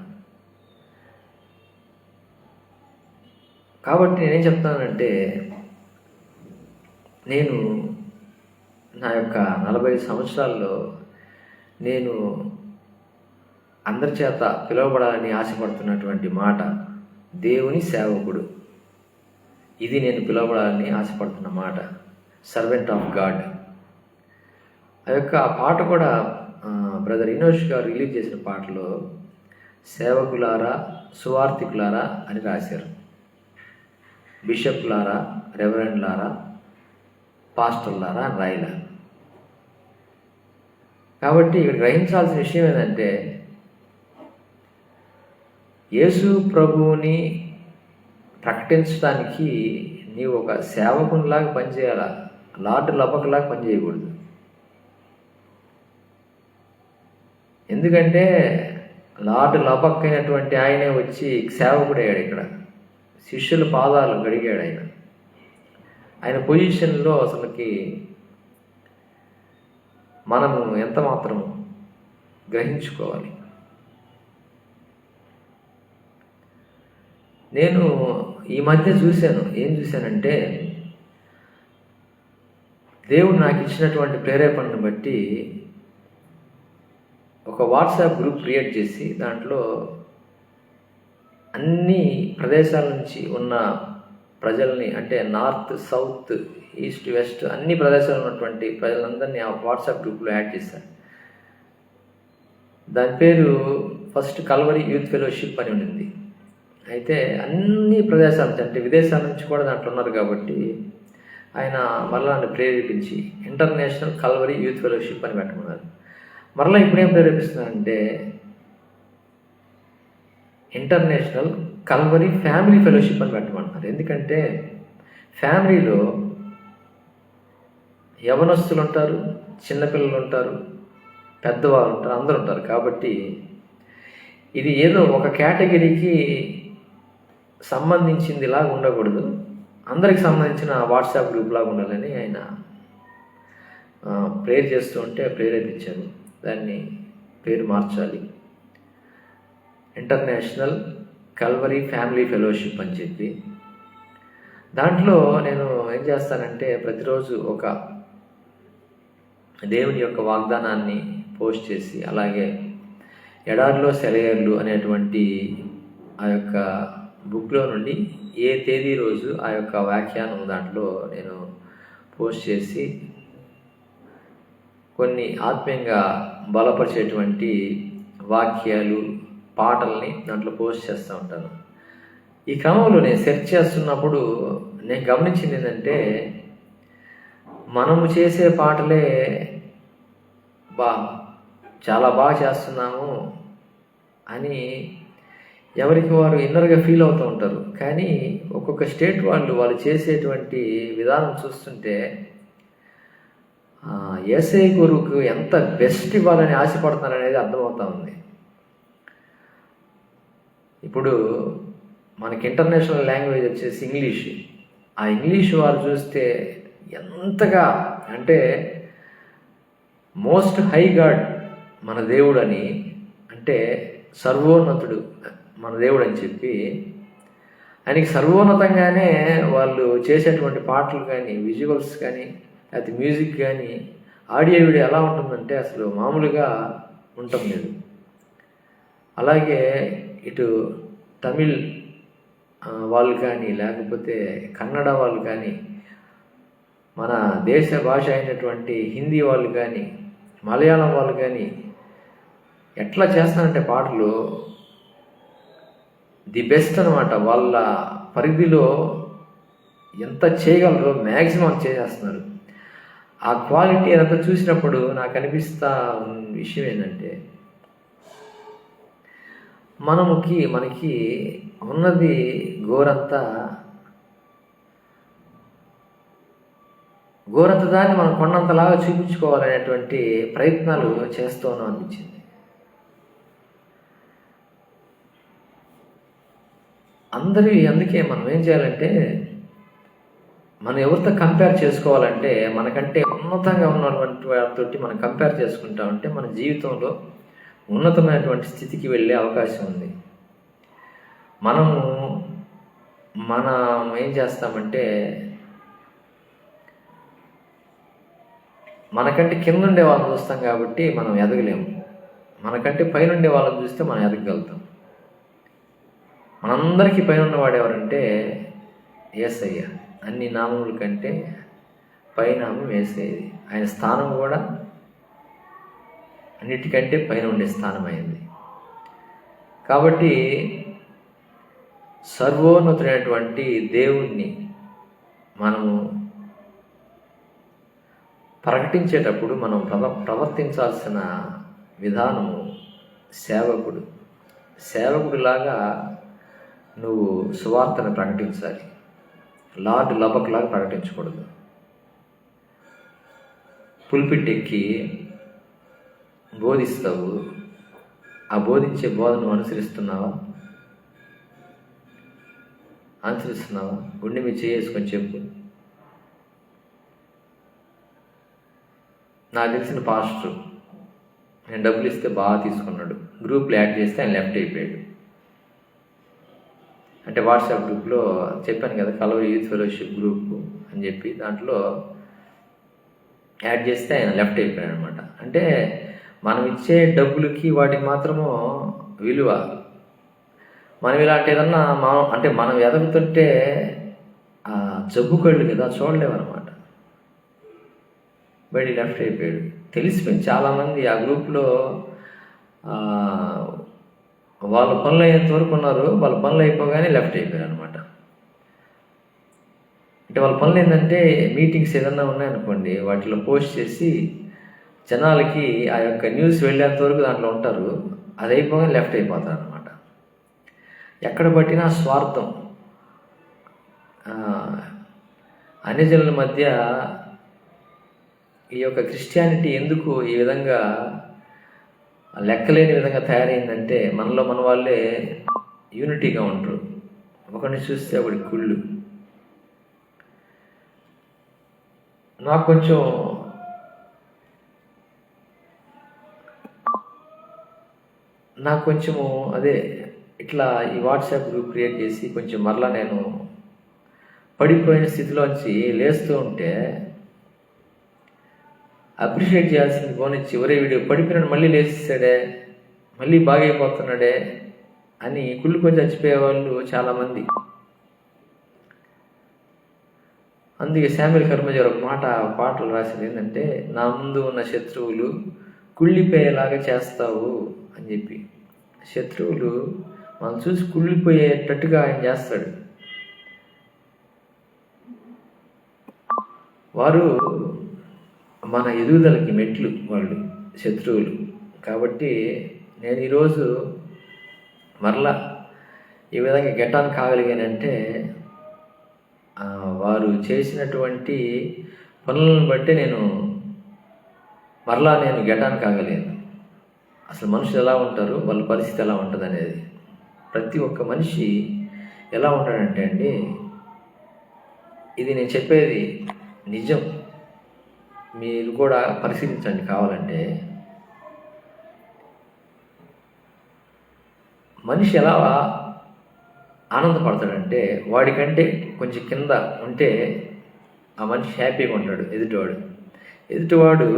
కాబట్టి నేనేం చెప్తానంటే, నేను నా యొక్క 45 సంవత్సరాల్లో నేను అందరి చేత పిలువబడాలని ఆశపడుతున్నటువంటి మాట దేవుని సేవకుడు. ఇది నేను పిలువబడాలని ఆశపడుతున్న మాట, సర్వెంట్ ఆఫ్ గాడ్. ఆ యొక్క పాట కూడా బ్రదర్ ఇనోష్ గారు రిలీజ్ చేసిన పాటలో సేవకులారా సువార్థికులారా అని రాశారు. బిషప్లారా, రెవరెండ్లారా, పాస్టర్లారా అని రాయలా. కాబట్టి ఇక్కడ గ్రహించాల్సిన విషయం ఏంటంటే, యేసు ప్రభువుని ప్రకటించడానికి నీవు ఒక సేవకునిలాగా పనిచేయాలా, లార్డ్ లబక్లాగా పనిచేయకూడదు. ఎందుకంటే లార్డ్ లబక్ అయినటువంటి ఆయనే వచ్చి సేవకుడయ్యాడు. ఇక్కడ శిష్యుల పాదాలు గడిగాడు ఆయన పొజిషన్లో అసలుకి మనము ఎంత మాత్రం గ్రహించుకోవాలి. నేను ఈ మధ్య ఏం చూశానంటే, దేవుడు నాకు ఇచ్చినటువంటి ప్రేరేపణను బట్టి ఒక వాట్సాప్ గ్రూప్ క్రియేట్ చేసి దాంట్లో అన్ని ప్రదేశాల నుంచి ఉన్న ప్రజల్ని, అంటే నార్త్, సౌత్, ఈస్ట్, వెస్ట్ అన్ని ప్రదేశాల్లో ఉన్నటువంటి ప్రజలందరినీ ఆ వాట్సాప్ గ్రూప్లో యాడ్ చేశారు. దాని పేరు ఫస్ట్ కల్వరీ యూత్ ఫెలోషిప్ అని ఉండింది. అయితే అన్ని ప్రదేశాల నుంచి, అంటే విదేశాల నుంచి కూడా దాంట్లో ఉన్నారు కాబట్టి ఆయన మరలా నన్ను ప్రేరేపించి ఇంటర్నేషనల్ కల్వరీ యూత్ ఫెలోషిప్ అని పెట్టమన్నారు. మరలా ఇప్పుడేం ప్రేరేపిస్తున్నారంటే ఇంటర్నేషనల్ కల్వరీ ఫ్యామిలీ ఫెలోషిప్ అని పెట్టమంటున్నారు. ఎందుకంటే ఫ్యామిలీలో యవనస్తులు ఉంటారు, చిన్నపిల్లలు ఉంటారు, పెద్దవాళ్ళు ఉంటారు, అందరూ ఉంటారు. కాబట్టి ఇది ఏదో ఒక కేటగిరీకి సంబంధించింది లాగా ఉండకూడదు, అందరికి సంబంధించిన వాట్సాప్ గ్రూప్ లాగా ఉండాలని ఆయన ప్రేర్ చేస్తూ ఉంటే ప్రేరేపించారు. దాన్ని పేరు మార్చాలి, ఇంటర్నేషనల్ కల్వరీ ఫ్యామిలీ ఫెలోషిప్ అని చెప్పి. దాంట్లో నేను ఏం చేస్తానంటే ప్రతిరోజు ఒక దేవుని యొక్క వాగ్దానాన్ని పోస్ట్ చేసి, అలాగే ఎడారిలో సెలయేర్లు అనేటువంటి ఆ యొక్క బుక్లో నుండి ఏ తేదీ రోజు ఆ యొక్క వ్యాఖ్యానం దాంట్లో నేను పోస్ట్ చేసి కొన్ని ఆత్మీయంగా బలపరిచేటువంటి వాక్యాలు, పాటల్ని దాంట్లో పోస్ట్ చేస్తూ ఉంటాను. ఈ క్రమంలో నేను సెర్చ్ చేస్తున్నప్పుడు నేను గమనించింది ఏంటంటే మనము చేసే పాటలే చాలా బాగా చేస్తున్నాము అని ఎవరికి వారు ఇన్నర్గా ఫీల్ అవుతూ ఉంటారు. కానీ ఒక్కొక్క స్టేట్ వాళ్ళు చేసేటువంటి విధానం చూస్తుంటే యేసయ్య కొరకు ఎంత బెస్ట్ ఇవ్వాలని ఆశపడుతున్నారు అనేది అర్థమవుతా ఉంది. ఇప్పుడు మనకి ఇంటర్నేషనల్ లాంగ్వేజ్ వచ్చేసి ఇంగ్లీష్. ఆ ఇంగ్లీష్ వారు చూస్తే ఎంతగా, అంటే మోస్ట్ హై గాడ్ మన దేవుడు అని, అంటే సర్వోన్నతుడు మన దేవుడు అని చెప్పి ఆయనకి సర్వోన్నతంగానే వాళ్ళు చేసేటువంటి పాటలు కానీ, విజువల్స్ కానీ, లేకపోతే మ్యూజిక్ కానీ, ఆడియో వీడియో ఎలా ఉంటుందంటే అసలు మామూలుగా ఉండటం లేదు. అలాగే ఇటు తమిళ్ వాళ్ళు కానీ, లేకపోతే కన్నడ వాళ్ళు కానీ, మన దేశ భాష అయినటువంటి హిందీ వాళ్ళు కానీ, మలయాళం వాళ్ళు కానీ ఎట్లా చేస్తారంటే పాటలు ది బెస్ట్ అనమాట. వాళ్ళ పరిధిలో ఎంత చేయగలరో మ్యాక్సిమం చేసేస్తున్నారు. ఆ క్వాలిటీ అదంతా చూసినప్పుడు నాకు అనిపిస్తా విషయం ఏంటంటే మనకి ఉన్నది గోరంతా దాన్ని మనం కొండంతలాగా చూపించుకోవాలనేటువంటి ప్రయత్నాలు చేస్తూనే అనిపించింది. అందుకే మనం ఏం చేయాలంటే మనం ఎవరితో కంపేర్ చేసుకోవాలంటే మనకంటే ఉన్నతంగా ఉన్నటువంటి వారితోటి మనం కంపేర్ చేసుకుంటామంటే మన జీవితంలో ఉన్నతమైనటువంటి స్థితికి వెళ్ళే అవకాశం ఉంది. మనం ఏం చేస్తామంటే మనకంటే కింద ఉండే వాళ్ళని చూస్తాం కాబట్టి మనం ఎదగలేము. మనకంటే పైన ఉండే వాళ్ళని చూస్తే మనం ఎదగలుగుతాం. మనందరికీ పైన ఉన్నవాడు ఎవరంటే యేసయ్య. అన్ని నామముల కంటే పైనామం యేసయ్యది. ఆయన స్థానం కూడా అన్నిటికంటే పైన ఉండే స్థానం అయింది. కాబట్టి సర్వోన్నతుడైనటువంటి దేవుణ్ణి మనము ప్రకటించేటప్పుడు మనం ప్రవర్తించాల్సిన విధానము సేవకుడిలాగా నువ్వు సువార్తను ప్రకటించాలి. లార్డ్ లబక్లాగా ప్రకటించకూడదు. పుల్పిట్ ఎక్కి బోధిస్తావు, ఆ బోధించే బోధను అనుసరిస్తున్నావా? గుండె మీద చేసుకొని చెప్పు. నాకు తెలిసిన పాస్టర్ నేను డబ్బులు ఇస్తే బాగా తీసుకున్నాడు, గ్రూప్లో యాడ్ చేస్తే ఆయన లెఫ్ట్ అయిపోయాడు. అంటే వాట్సాప్ గ్రూప్లో చెప్పాను కదా, కల్వరీ యూత్ ఫెలోషిప్ గ్రూప్ అని చెప్పి దాంట్లో యాడ్ చేస్తే ఆయన లెఫ్ట్ అయిపోయాడు అనమాట. అంటే మనం ఇచ్చే డబ్బులకి వాటికి మాత్రము విలువ. మనం ఇలాంటి ఏదన్నా మనం ఎదుగుతుంటే జబ్బు కళ్ళు కదా, చూడలేమన్నమాట. బయట లెఫ్ట్ అయిపోయాడు. తెలిసిపోయింది చాలామంది ఆ గ్రూప్లో. వాళ్ళ పనులు అయ్యేంత వరకు ఉన్నారు, వాళ్ళ పనులు అయిపోగానే లెఫ్ట్ అయిపోయారు అనమాట. అంటే వాళ్ళ పనులు ఏంటంటే మీటింగ్స్ ఏదన్నా ఉన్నాయనుకోండి, వాటిలో పోస్ట్ చేసి జనాలకి ఆ యొక్క న్యూస్ వెళ్ళేంత వరకు దాంట్లో ఉంటారు. అది అయిపోగానే లెఫ్ట్ అయిపోతారు అనమాట. ఎక్కడ పట్టినా స్వార్థం. అన్ని జనుల మధ్య ఈ యొక్క క్రిస్టియానిటీ ఎందుకు ఈ విధంగా లెక్కలేని విధంగా తయారైందంటే, మనలో మన వాళ్ళే యూనిటీగా ఉంటారు. ఒకరిని చూస్తే ఒకటి కుళ్ళు. నాకు కొంచెము అదే ఇట్లా ఈ వాట్సాప్ గ్రూప్ క్రియేట్ చేసి కొంచెం మరలా నేను పడిపోయిన స్థితిలోంచి లేస్తూ ఉంటే అప్రిషియేట్ చేయాల్సింది పోనిచ్చి, ఒరే వీడియో పడిపోయినాడు మళ్ళీ లేచేసాడే, మళ్ళీ బాగైపోతున్నాడే అని కుళ్ళుకొని చచ్చిపోయే వాళ్ళు చాలామంది. అందుకే శామ్యూల్ కర్మజీ ఒక పాటలు రాసింది ఏంటంటే, నా ముందు ఉన్న శత్రువులు కుళ్ళిపోయేలాగా చేస్తావు అని చెప్పి. శత్రువులు మనం చూసి కుళ్ళిపోయేటట్టుగా ఆయన చేస్తాడు. వారు మన ఎదుగుదలకి మెట్లు, వాళ్ళు శత్రువులు. కాబట్టి నేను ఈరోజు మరలా ఈ విధంగా గెటాన్ కాగలిగానంటే వారు చేసినటువంటి పనులను బట్టి నేను గెటాన్ కాగలేను. అసలు మనుషులు ఎలా ఉంటారు, వాళ్ళ పరిస్థితి ఎలా ఉంటుంది అనేది. ప్రతి ఒక్క మనిషి ఎలా ఉంటాడంటే అండి, ఇది నేను చెప్పేది నిజం, మీరు కూడా పరిశీలించండి కావాలంటే. మనిషి ఎలా ఆనందపడతాడంటే, వాడికంటే కొంచెం కింద ఉంటే ఆ మనిషి హ్యాపీగా ఉంటాడు. ఎదుటివాడు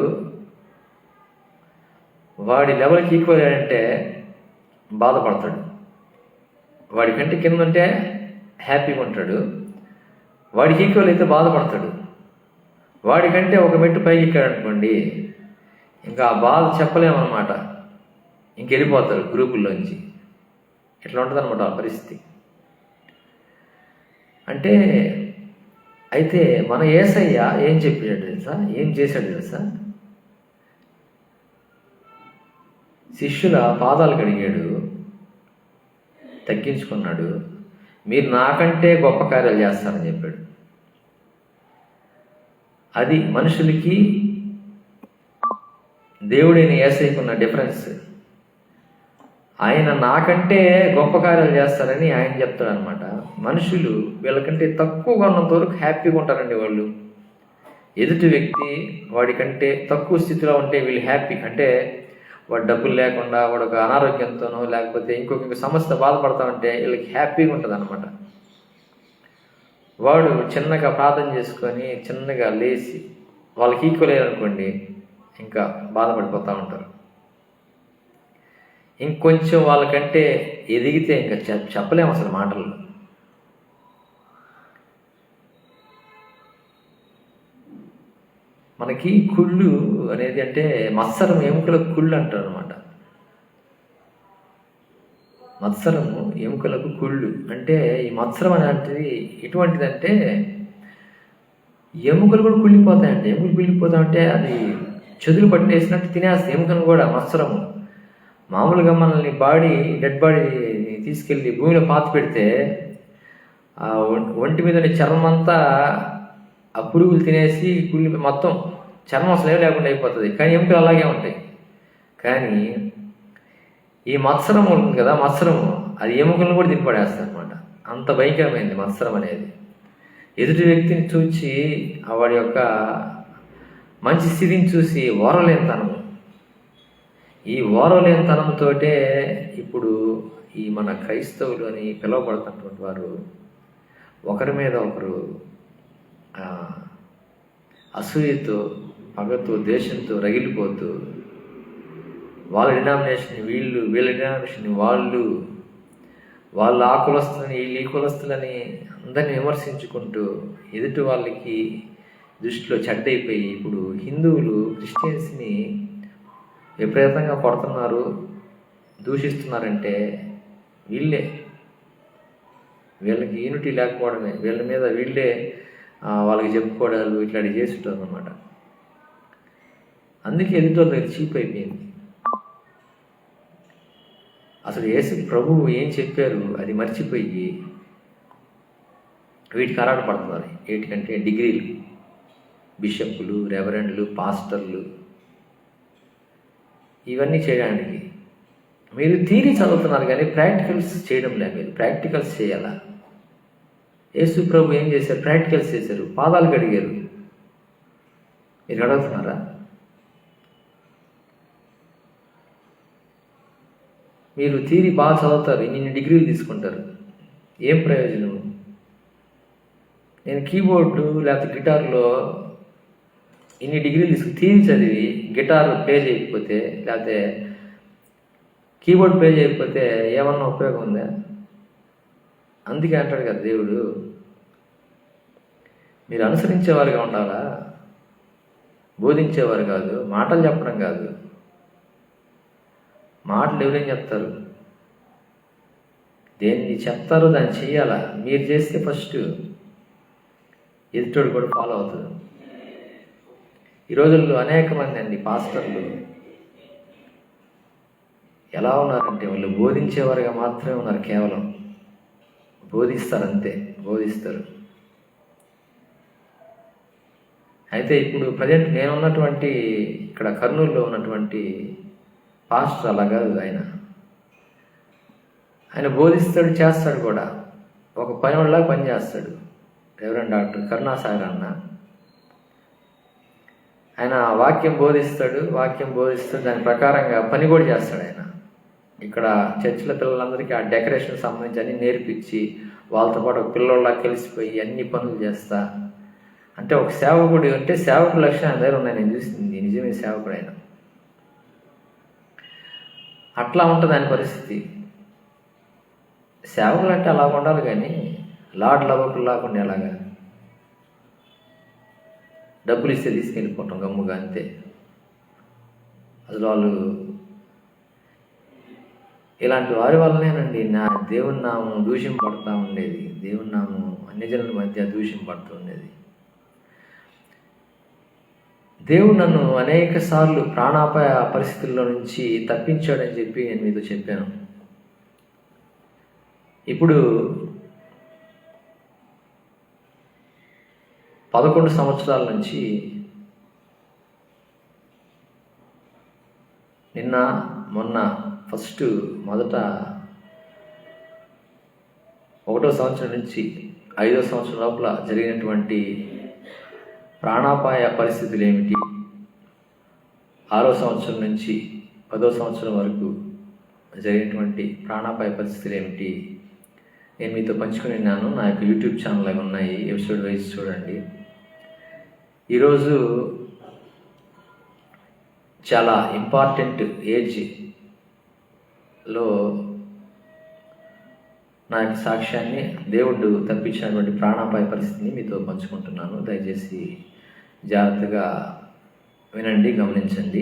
వాడి లెవెల్కి ఈక్వల్ అంటే బాధపడతాడు. వాడికంటే కింద ఉంటే హ్యాపీగా ఉంటాడు, వాడికి ఈక్వల్ అయితే బాధపడతాడు. వాడికంటే ఒక మెట్టు పైకి ఎక్కాడు అనుకోండి, ఇంకా ఆ బాధ చెప్పలేమన్నమాట, ఇంకెళ్ళిపోతారు గ్రూపుల్లోంచి. ఇట్లా ఉంటుంది అనమాట ఆ పరిస్థితి. అంటే అయితే మన యేసయ్య ఏం చెప్పాడు తెలుసా, ఏం చేశాడు తెలుసా? శిష్యుల పాదాలు కడిగాడు, తగ్గించుకున్నాడు. మీరు నాకంటే గొప్ప కార్యాలు చేస్తారని చెప్పాడు. అది మనుషులకి దేవుడైన యేసయ్యకున్న డిఫరెన్స్. ఆయన నాకంటే గొప్ప కార్యాలు చేస్తారని ఆయన చెప్తాడు అనమాట. మనుషులు వీళ్ళకంటే తక్కువగా ఉన్నంత వరకు హ్యాపీగా ఉంటారండి. వాళ్ళు ఎదుటి వ్యక్తి వాడికంటే తక్కువ స్థితిలో ఉంటే వీళ్ళు హ్యాపీ. అంటే వాడు డబ్బులు లేకుండా, వాడు ఒక అనారోగ్యంతోనో లేకపోతే ఇంకొక సమస్య బాధపడతా ఉంటే వీళ్ళకి హ్యాపీగా ఉంటుంది అనమాట. వాడు చిన్నగా ప్రార్థన చేసుకొని చిన్నగా లేచి వాళ్ళకి ఈక్వల్ అయ్యారనుకోండి, ఇంకా బాధపడిపోతూ ఉంటారు. ఇంకొంచెం వాళ్ళకంటే ఎదిగితే ఇంకా చెప్పలేము అసలు మాటలు. మనకి కుళ్ళు అనేది అంటే మత్సరం, ఎముకలకు కుళ్ళు అంటారు అనమాట. మత్సరము ఎముకలకు కుళ్ళు అంటే, ఈ మత్సరం అనేటిది ఎటువంటిదంటే ఎముకలు కూడా కుళ్ళిపోతాయండి. ఎముకలు కుళ్ళిపోతాయంటే అది చెదులు పట్టేసినట్టు తినేస్తాయి ఎముకను కూడా. మత్సరము మామూలుగా మనల్ని డెడ్ బాడీ తీసుకెళ్ళి భూమిలో పాతి పెడితే ఆ ఒంటి మీద చర్మం అంతా ఆ పురుగులు తినేసి మొత్తం చర్మం అసలు లేకుండా అయిపోతుంది. కానీ ఎముకలు అలాగే ఉంటాయి. కానీ ఈ మత్సరం ఉంటుంది కదా, మత్సరము అది ఎముకలను కూడా తినిపడేస్తుంది అనమాట. అంత భయంకరమైంది మత్సరం అనేది. ఎదుటి వ్యక్తిని చూసి వాడి యొక్క మంచి స్థితిని చూసి ఓరలేనితనము, ఈ ఓరలేనితనంతో ఇప్పుడు ఈ మన క్రైస్తవులు అని పిలువబడుతున్నటువంటి వారు ఒకరి మీద ఒకరు అసూయతో, పగతో, దేశంతో రగిలిపోతూ, వాళ్ళ డినామినేషన్ వీళ్ళు, వీళ్ళ డినామినేషన్ వాళ్ళు, వాళ్ళు ఆ కులస్తులని వీళ్ళు ఈ కులస్తులని అందరిని విమర్శించుకుంటూ ఎదుటి వాళ్ళకి దృష్టిలో చెడ్డైపోయి ఇప్పుడు హిందువులు క్రిస్టియన్స్ని విపరీతంగా కొడుతున్నారు, దూషిస్తున్నారంటే వీళ్ళకి యూనిటీ లేకపోవడమే, వీళ్ళ మీద వీళ్ళే వాళ్ళకి చెప్పుకోవడాలు ఇట్లాంటివి చేస్తుంటారు అన్నమాట. అందుకే ఎదుటి దగ్గర చీప్ అయిపోయింది. అసలు యేసు ప్రభువు ఏం చెప్పారు అది మర్చిపోయి వీటికి ఆరాటపడుతున్నారు. ఏంటికంటే డిగ్రీలు, బిషప్లు, రెవరెండ్లు, పాస్టర్లు ఇవన్నీ చేయడానికి. మీరు థియరీ చదువుతున్నారు కానీ ప్రాక్టికల్స్ చేయడం లేదు. మీరు ప్రాక్టికల్స్ చేయాలా? యేసు ప్రభు ఏం చేశారు? ప్రాక్టికల్స్ చేశారు. పాదాలు కడిగారు. మీరు అడుగుతున్నారా? మీరు థియరీ బాగా చదువుతారు, ఇన్ని డిగ్రీలు తీసుకుంటారు, ఏం ప్రయోజనం? నేను కీబోర్డు లేకపోతే గిటార్లో ఇన్ని డిగ్రీలు తీసుకుని థియరీ చదివి గిటార్ ప్లే చేయకపోతే లేకపోతే కీబోర్డ్ ప్లే చేయకపోతే ఏమన్నా ఉపయోగం ఉందా? అందుకే అంటాడు కదా దేవుడు, మీరు అనుసరించేవారుగా ఉండాలా, బోధించేవారు కాదు. మాటలు చెప్పడం కాదు. మాటలు ఎవరేం చెప్తారు? దేన్ని చెప్తారో దాన్ని చెయ్యాలా. మీరు చేస్తే ఫస్ట్ ఎదుటోడు కూడా ఫాలో అవుతుంది. ఈ రోజుల్లో అనేక మంది అండి పాస్టర్లు ఎలా ఉన్నారంటే వాళ్ళు బోధించేవారుగా మాత్రమే ఉన్నారు. కేవలం బోధిస్తారు, అంతే బోధిస్తారు. అయితే ఇప్పుడు ప్రజెంట్ నేను ఉన్నటువంటి ఇక్కడ కర్నూలులో ఉన్నటువంటి పాస్టర్ అలా కాదు. ఆయన బోధిస్తాడు, చేస్తాడు కూడా. ఒక పనివాళ్ళలాగా పని చేస్తాడు. రెవరెండ్ డాక్టర్ కరుణాసాగర్ అన్న, ఆయన వాక్యం బోధిస్తాడు, దాని ప్రకారంగా పని కూడా చేస్తాడు. ఆయన ఇక్కడ చర్చిల పిల్లలందరికీ ఆ డెకరేషన్ సంబంధించి అన్ని నేర్పించి వాళ్ళతో పాటు ఒక పిల్లల్లా కలిసిపోయి అన్ని పనులు చేస్తా. అంటే ఒక సేవకుడు అంటే సేవకుడు లక్షణం ఆయన దగ్గర ఉన్నాయి. నేను చూసింది నిజమే సేవకుడు ఆయన. అట్లా ఉంటుంది ఆయన పరిస్థితి. సేవకులు అంటే అలా ఉండాలి కానీ లాడ్ లవకులు లేకుండా ఎలాగా? డబ్బులు ఇస్తే తీసుకెళ్ళిపోవటం గమ్ముగా, అంతే. అసలు వాళ్ళు ఇలాంటి వారి వల్లనేనండి నా దేవుని నామం దూషింపడుతూ ఉండేది. దేవుని నామం అన్ని జనుల మధ్య దూషింపడుతూ ఉండేది. దేవుడు నన్ను అనేక సార్లు ప్రాణాపాయ పరిస్థితుల్లో నుంచి తప్పించాడని చెప్పి నేను మీతో చెప్పాను. ఇప్పుడు 11 సంవత్సరాల నుంచి నిన్న మొన్న మొదట 1వ సంవత్సరం నుంచి 5వ సంవత్సరం లోపల జరిగినటువంటి ప్రాణాపాయ పరిస్థితులు ఏమిటి, 6వ సంవత్సరం నుంచి 10వ సంవత్సరం వరకు జరిగినటువంటి ప్రాణాపాయ పరిస్థితులు ఏమిటి నేను మీతో పంచుకుని ఉన్నాను. నా యొక్క యూట్యూబ్ ఛానల్ అవి ఉన్నాయి, ఎపిసోడ్ వైజ్ చూడండి. ఈరోజు చాలా ఇంపార్టెంట్ ఏజ్లో నా యొక్క సాక్ష్యాన్ని, దేవుడు తప్పించినటువంటి ప్రాణాపాయ పరిస్థితిని మీతో పంచుకుంటున్నాను. దయచేసి జాగ్రత్తగా వినండి, గమనించండి.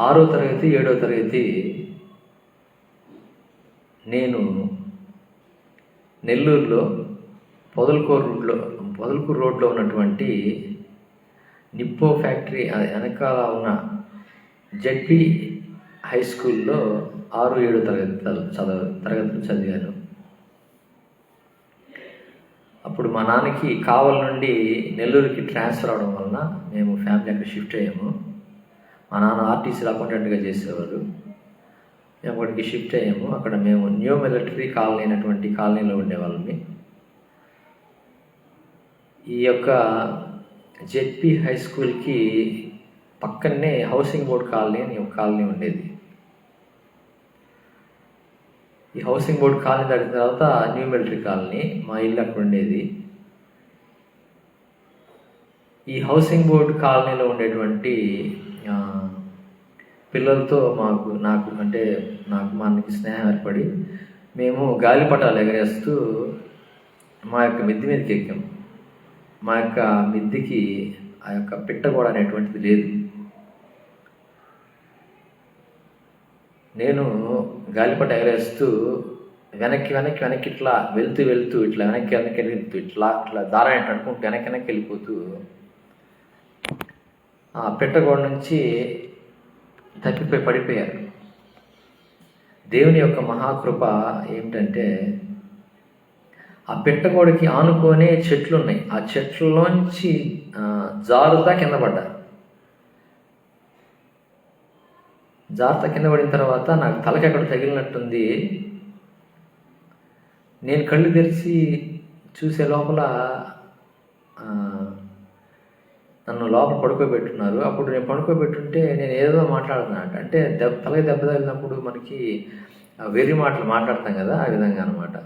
ఆరో తరగతి 7వ తరగతి నేను నెల్లూరులో పొదలకూరు రోడ్లో ఉన్నటువంటి నిప్పో ఫ్యాక్టరీ వెనకాల ఉన్న జెడ్పీ హై స్కూల్లో 6, 7 తరగతులు చదివాను. అప్పుడు మా నాన్నకి కావల నుండి నెల్లూరుకి ట్రాన్స్ఫర్ అవడం వలన మేము ఫ్యామిలీ అక్కడ షిఫ్ట్ అయ్యాము. మా నాన్న ఆర్టీసీలో అకౌంటెంట్గా చేసేవారు. మేము అక్కడికి షిఫ్ట్ అయ్యాము. అక్కడ మేము న్యూ మిలిటరీ కాలనీ అయినటువంటి కాలనీలో ఉండేవాళ్ళని. ఈ యొక్క జెడ్పీ హై స్కూల్కి పక్కనే హౌసింగ్ బోర్డ్ కాలనీ అని ఒక కాలనీ ఉండేది. ఈ హౌసింగ్ బోర్డ్ కాలనీ దాటిన తర్వాత న్యూ మిలిటరీ కాలనీ, మా ఇల్లు అక్కడ ఉండేది. ఈ హౌసింగ్ బోర్డ్ కాలనీలో ఉండేటువంటి పిల్లలతో నాకు మనకి స్నేహం ఏర్పడి మేము గాలిపటాలు ఎగరేస్తూ మా యొక్క మిద్ది మీదకి ఎక్కాం. మా యొక్క మిద్దికి ఆ యొక్క పిట్టగోడ అనేటువంటిది లేదు. నేను గాలిపట ఎగరేస్తూ వెనక్కి ఇట్లా వెళ్తూ ఇట్లా వెనక్కి వెళ్తూ ఇట్లా దారాన్ని అనుకుంటూ వెనక్కి వెళ్ళిపోతూ ఆ పిట్టగోడ నుంచి తప్పిపోయి పడిపోయారు. దేవుని యొక్క మహాకృప ఏమిటంటే ఆ పిట్టగోడకి ఆనుకొనే చెట్లు ఉన్నాయి. ఆ చెట్లలోంచి జారుతా కింద పడ్డారు. జాగ్రత్త కింద పడిన తర్వాత నాకు తలకి ఎక్కడ తగిలినట్టుంది. నేను కళ్ళు తెరిచి చూసే లోపల నన్ను లోపల పడుకోబెట్టున్నారు. అప్పుడు నేను పడుకోబెట్టుంటే నేను ఏదో మాట్లాడుతున్నట్టు, అంటే తలకి దెబ్బ తగిలినప్పుడు మనకి వెర్రి మాటలు మాట్లాడతాం కదా, ఆ విధంగా అనమాట.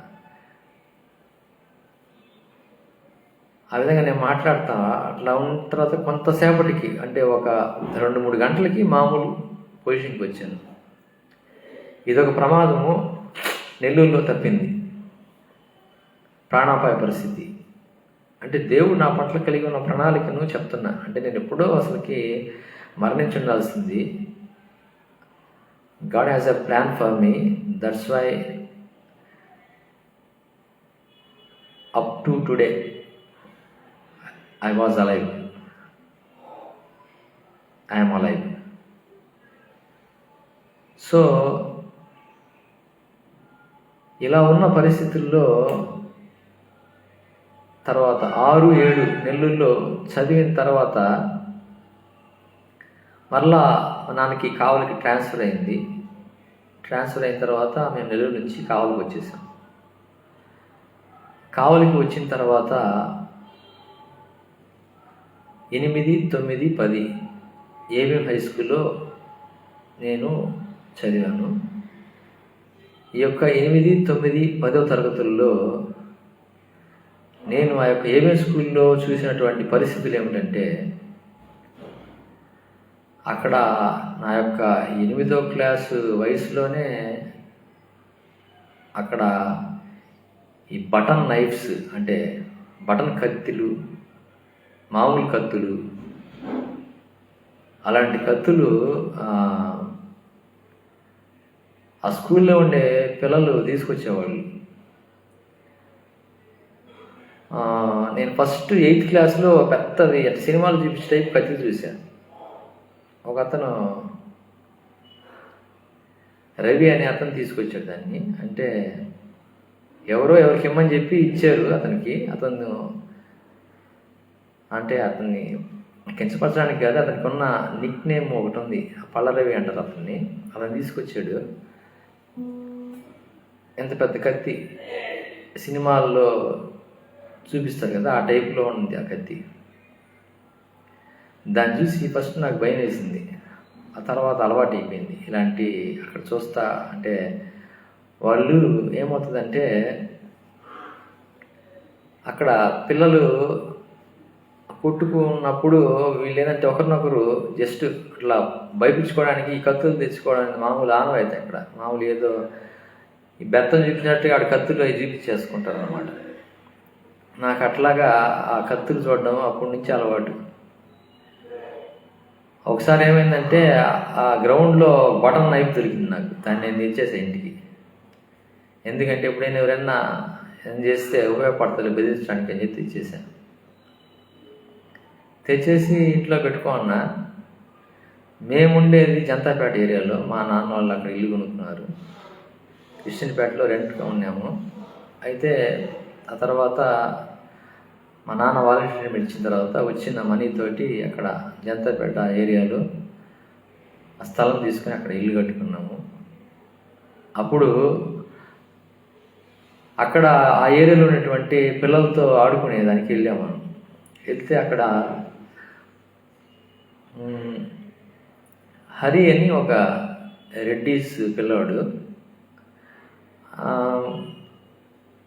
ఆ విధంగా నేను మాట్లాడతా. అట్లా ఉన్న తర్వాత కొంతసేపటికి, అంటే ఒక 2-3 గంటలకి మామూలు పొజిషన్కి వచ్చాను. ఇదొక ప్రమాదము నెల్లూరులో తప్పింది, ప్రాణాపాయ పరిస్థితి. అంటే దేవుడు నా పట్ల కలిగి ఉన్న ప్రణాళికను చెప్తున్నా. అంటే నేను ఎప్పుడో అసలుకి మరణించి ఉండాల్సింది. God has a plan for me. That's why up to today I was alive. I'm alive. So ఇలా ఉన్న పరిస్థితుల్లో తర్వాత 6-7 నెల్లూరులో చదివిన తర్వాత మరలా మా నాన్నకి కావలికి ట్రాన్స్ఫర్ అయింది. ట్రాన్స్ఫర్ అయిన తర్వాత మేము నెల్లూరు నుంచి కావలికి వచ్చేసాం. కావలికి వచ్చిన తర్వాత 8, 9, 10 ఏబిఎం హై స్కూల్లో నేను చదివాను. ఈ యొక్క 8, 9, 10వ తరగతుల్లో నేను ఆ యొక్క ఏబిఎం స్కూల్లో చూసినటువంటి పరిస్థితులు ఏమిటంటే, అక్కడ నా యొక్క 8వ క్లాసు వయసులోనే అక్కడ ఈ బటన్ నైఫ్స్, అంటే బటన్ కత్తులు, మామూలు కత్తులు, అలాంటి కత్తులు ఆ స్కూల్లో ఉండే పిల్లలు తీసుకొచ్చేవాళ్ళు. నేను ఫస్ట్ 8th క్లాస్లో పెద్దది సినిమాలు చూపించే టైప్ కత్తి చూశాను. ఒక అతను రవి అనే అతను తీసుకొచ్చాడు దాన్ని. అంటే ఎవరికి ఇమ్మని చెప్పి ఇచ్చారు అతనికి. అతన్ని కించపరచడానికి కాదు, అతనికి ఉన్న నిక్ నేమ్ ఒకటి ఉంది, పళ్ళరవి అంటారు అతన్ని. అతను తీసుకొచ్చాడు. ఎంత పెద్ద కత్తి సినిమాల్లో చూపిస్తారు కదా, ఆ టైప్లో ఉంది ఆ కత్తి. దాన్ని చూసి ఫస్ట్ నాకు భయం వేసింది. ఆ తర్వాత అలవాటు అయిపోయింది. ఇలాంటి అక్కడ చూస్తా అంటే వాళ్ళు ఏమవుతుందంటే, అక్కడ పిల్లలు కొట్టుకున్నప్పుడు వీళ్ళు ఏంటంటే ఒకరినొకరు జస్ట్ ఇట్లా భయపించుకోవడానికి ఈ కత్తులు తెచ్చుకోవడానికి మామూలు ఆనవాయితీ. అక్కడ మామూలు ఏదో ఈ బెత్తం చూపించినట్టుగా ఆడ కత్తులు అవి చూపించేసుకుంటారు అన్నమాట. నాకు అట్లాగా ఆ కత్తులు చూడడం అప్పటి నుంచి అలవాటు. ఒకసారి ఏమైందంటే, ఆ గ్రౌండ్లో బటన్ నైఫ్ దొరికింది నాకు. దాన్ని నేను తెచ్చేసా ఇంటికి. ఎందుకంటే ఎప్పుడైనా ఎవరైనా ఏం చేస్తే ఉపయోగపడతారు బెదిరించడానికి అని చెప్పి తెచ్చేసాను. తెచ్చేసి ఇంట్లో పెట్టుకున్నా. మేముండేది జనతాపేట ఏరియాలో. మా నాన్న వాళ్ళు అక్కడ ఇల్లు కొనుక్కున్నారు. కృష్ణపేటలో రెంట్గా ఉన్నాము. అయితే ఆ తర్వాత మా నాన్న వాలంటీర్ ఇచ్చిన తర్వాత వచ్చిన మనీతోటి అక్కడ జనతాపేట ఏరియాలో ఆ స్థలం తీసుకుని అక్కడ ఇల్లు కట్టుకున్నాము. అప్పుడు అక్కడ ఆ ఏరియాలో ఉన్నటువంటి పిల్లలతో ఆడుకునేదానికి వెళ్ళాము. వెళ్తే అక్కడ హరి అని ఒక రెడ్డీస్ పిల్లవాడు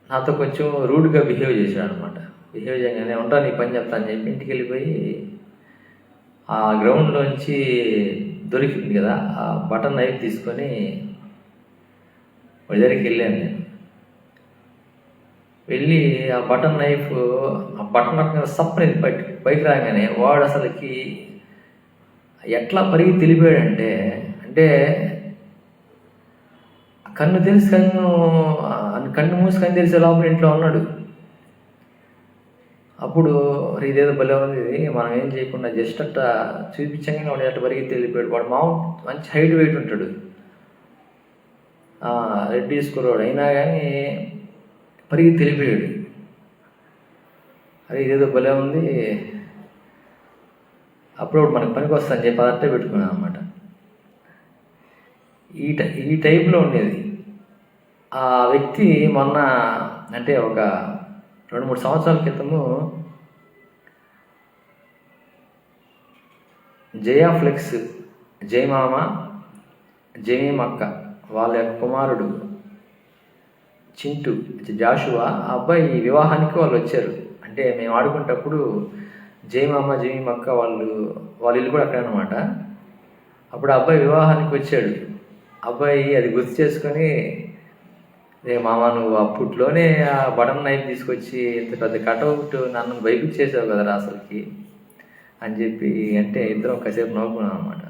నాతో కొంచెం రూడ్గా బిహేవ్ చేశాడు అనమాట. బిహేవ్ చేయగానే ఉంటా నీ పని చెప్తా అని చెప్పి ఇంటికి వెళ్ళిపోయి ఆ గ్రౌండ్లోంచి దొరికింది కదా, ఆ బటన్ నైఫ్ తీసుకొని వాడి దగ్గరికి వెళ్ళాను నేను. వెళ్ళి ఆ బటన్ నైఫ్ ఆ బటన్ నొక్కగానే సప్పని పైకి రాగానే వాడు అసలుకి ఎట్లా పరిగి తెలిపాడంటే, అంటే కన్ను తెలిసి కన్ను మూసి కన్ను తెలిసే లోపల ఇంట్లో ఉన్నాడు. అప్పుడు ఇదేదో భలే ఉంది, మనం ఏం చేయకుండా జస్ట్ అట్లా చూపించగానే వాడు అట్లా పరిగి తెలిపాడు. వాడు మంచి హైట్ వెయిట్ ఉంటాడు, రెడ్డి స్కూరోడు, అయినా కానీ పరిగి తెలిపాడు. అది ఇదేదో భలే ఉంది, అప్పుడు మనకు పనికి వస్తుందని చెప్పి అదట్టే పెట్టుకున్నాను అనమాట. ఈ టైప్లో ఉండేది. ఆ వ్యక్తి మొన్న అంటే ఒక 2-3 సంవత్సరాల క్రితము జయా ఫ్లెక్స్, జయమామ, జమీమక్క వాళ్ళ యొక్క కుమారుడు చింటూ, జాషువా, ఆ అబ్బాయి వివాహానికి వాళ్ళు వచ్చారు. అంటే మేము ఆడుకునేటప్పుడు జయమామ, జమీమక్క వాళ్ళ ఇల్లు కూడా అక్కడ అనమాట. అప్పుడు ఆ అబ్బాయి వివాహానికి వచ్చాడు. అబ్బాయి అది గుర్తు చేసుకొని, రే మామ, నువ్వు అప్పట్లోనే ఆ బటన్ నైఫ్ తీసుకొచ్చి ఇంత పెద్ద కటౌట్ నన్ను భయపించేసావు కదరా అసలుకి అని చెప్పి అంటే ఇద్దరం కాసేపు నవ్వుకున్నాం అనమాట.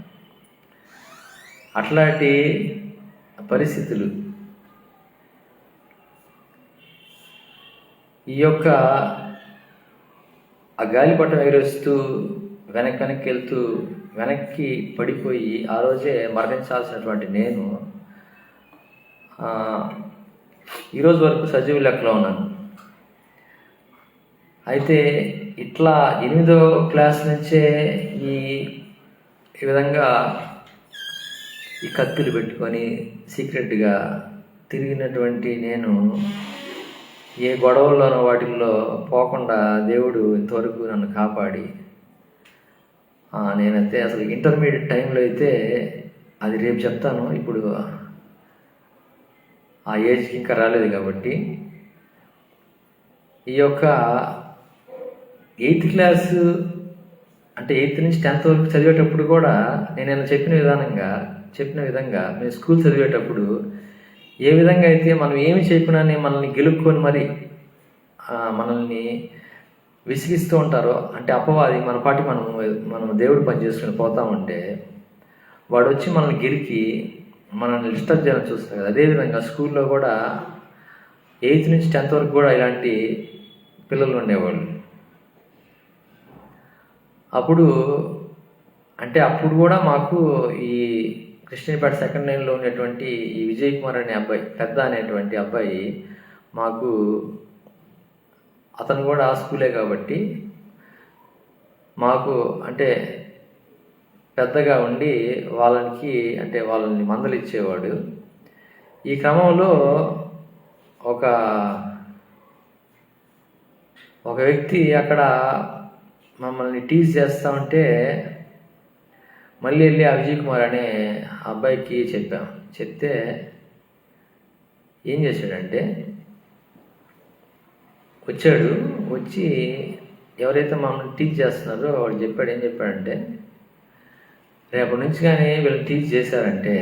అట్లాంటి పరిస్థితులు ఈ యొక్క ఆ గాలిపటం ఎగరేస్తూ వెనక్కి వెళ్తూ వెనక్కి పడిపోయి ఆ రోజే మరణించాల్సినటువంటి నేను ఈరోజు వరకు సజీవ లెక్కలో ఉన్నాను. అయితే ఇట్లా 8వ క్లాస్ నుంచే ఈ విధంగా ఈ కత్తులు పెట్టుకొని సీక్రెట్గా తిరిగినటువంటి నేను ఏ గొడవల్లోనో వాటిల్లో పోకుండా దేవుడు ఇంతవరకు నన్ను కాపాడి, నేనైతే అసలు ఇంటర్మీడియట్ టైంలో అయితే, అది రేపు చెప్తాను, ఇప్పుడు ఆ ఏజ్కి ఇంకా రాలేదు కాబట్టి, ఈ యొక్క 8th క్లాసు అంటే 8th నుంచి 10th వరకు చదివేటప్పుడు కూడా నేను చెప్పిన విధంగా మేము స్కూల్ చదివేటప్పుడు ఏ విధంగా అయితే మనం ఏమి చేయకుండానే మనల్ని గెలుక్కొని మరి మనల్ని విసిగిస్తూ ఉంటారో, అంటే అపవాది మన పాటి మనం దేవుడు పని చేసుకుని పోతా ఉంటే వాడు వచ్చి మనల్ని గెలికి మనల్ని డిస్టర్బ్ చేయాలని చూస్తారు కదా. అదేవిధంగా స్కూల్లో కూడా 8th నుంచి 10th వరకు కూడా ఇలాంటి పిల్లలు ఉండేవాళ్ళు. అప్పుడు కూడా మాకు ఈ కృష్ణపేట సెకండ్ లైన్లో ఉన్నటువంటి ఈ విజయ్ కుమార్ అనే అబ్బాయి, పెద్ద అనేటువంటి అబ్బాయి, మాకు అతను కూడా ఆ స్కూలే కాబట్టి మాకు అంటే పెద్దగా ఉండి వాళ్ళని మందలు ఇచ్చేవాడు. ఈ క్రమంలో ఒక వ్యక్తి అక్కడ మమ్మల్ని టీజ్ చేస్తా ఉంటే మళ్ళీ వెళ్ళి ఆ విజయ్ కుమార్ అనే అబ్బాయికి చెప్తే ఏం చేశాడంటే, వచ్చి ఎవరైతే మమ్మల్ని టీచ్ చేస్తున్నారో వాడు ఏం చెప్పాడంటే, రేపటి నుంచి కానీ వీళ్ళని టీచ్ చేశారంటే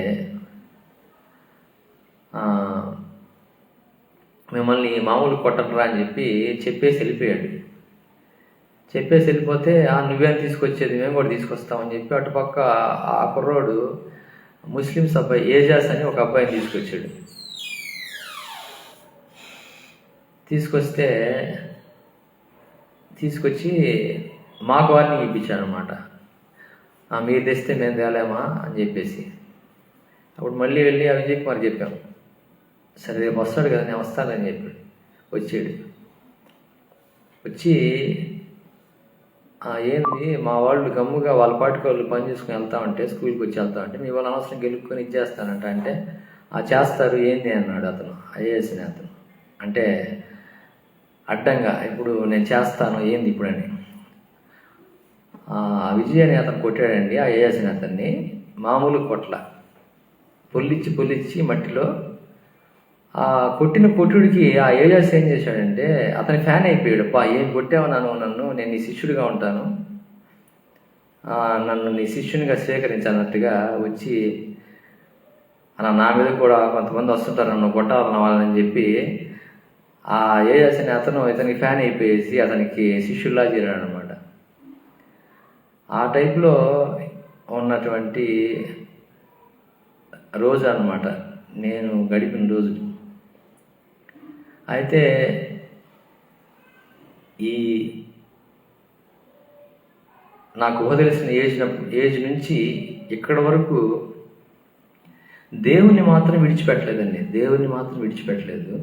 మిమ్మల్ని మామూలు కొట్టరా అని చెప్పేసి వెళ్ళిపోయాడు. చెప్పేసి వెళ్ళిపోతే నువ్వేం తీసుకొచ్చేది, మేము కూడా తీసుకొస్తామని చెప్పి అటుపక్క ఆ కుర్రోడు ముస్లిమ్స్ అబ్బాయి ఏజాస్ అని ఒక అబ్బాయిని తీసుకొచ్చి మాకు వార్నింగ్ ఇప్పించాడు అనమాట. మీరు తెస్తే మేము తేలేమా అని చెప్పేసి. అప్పుడు మళ్ళీ వెళ్ళి ఆ విజయ్ కుమార్ చెప్పాం, సరే రేపు వస్తాడు కదా, నేను వస్తానని చెప్పి వచ్చి ఏంది మా వాళ్ళు గమ్ముగా వాళ్ళ పాటికి వాళ్ళు పని చేసుకుని స్కూల్కి వచ్చి వెళ్తా ఉంటే మీ వాళ్ళు అనవసరం గెలుపుకొని ఇచ్చేస్తానంట. అంటే చేస్తారు ఏంది అన్నాడు అతను, ఐఏఎస్ అతను. అంటే అడ్డంగా ఇప్పుడు నేను చేస్తాను ఏంది ఇప్పుడు అని విజయ్ అని అతను కొట్టాడండి. ఆ ఐఏఎస్ అతన్ని మామూలు కొట్ల పొల్లిచ్చి మట్టిలో కొట్టిన కొట్టుడికి ఆ ఏజాస్ ఏం చేశాడంటే అతని ఫ్యాన్ అయిపోయాడు. ఏం కొట్టావు నన్ను, నేను నీ శిష్యుడిగా ఉంటాను, నన్ను నీ శిష్యునిగా స్వీకరించినట్టుగా వచ్చి నా మీద కూడా కొంతమంది వస్తుంటారు నన్ను కొట్టాలన్న వాళ్ళని చెప్పి ఆ ఏజెస్ అనే అతను ఇతనికి ఫ్యాన్ అయిపోయేసి అతనికి శిష్యుల్లా చేరాడు అనమాట. ఆ టైప్లో ఉన్నటువంటి రోజు అనమాట నేను గడిపిన రోజు. అయితే ఈ నాకు ఊహ తెలిసిన ఏజ్ నుంచి ఇక్కడి వరకు దేవుణ్ణి మాత్రం విడిచిపెట్టలేదండి. దేవుణ్ణి మాత్రం విడిచిపెట్టలేదు.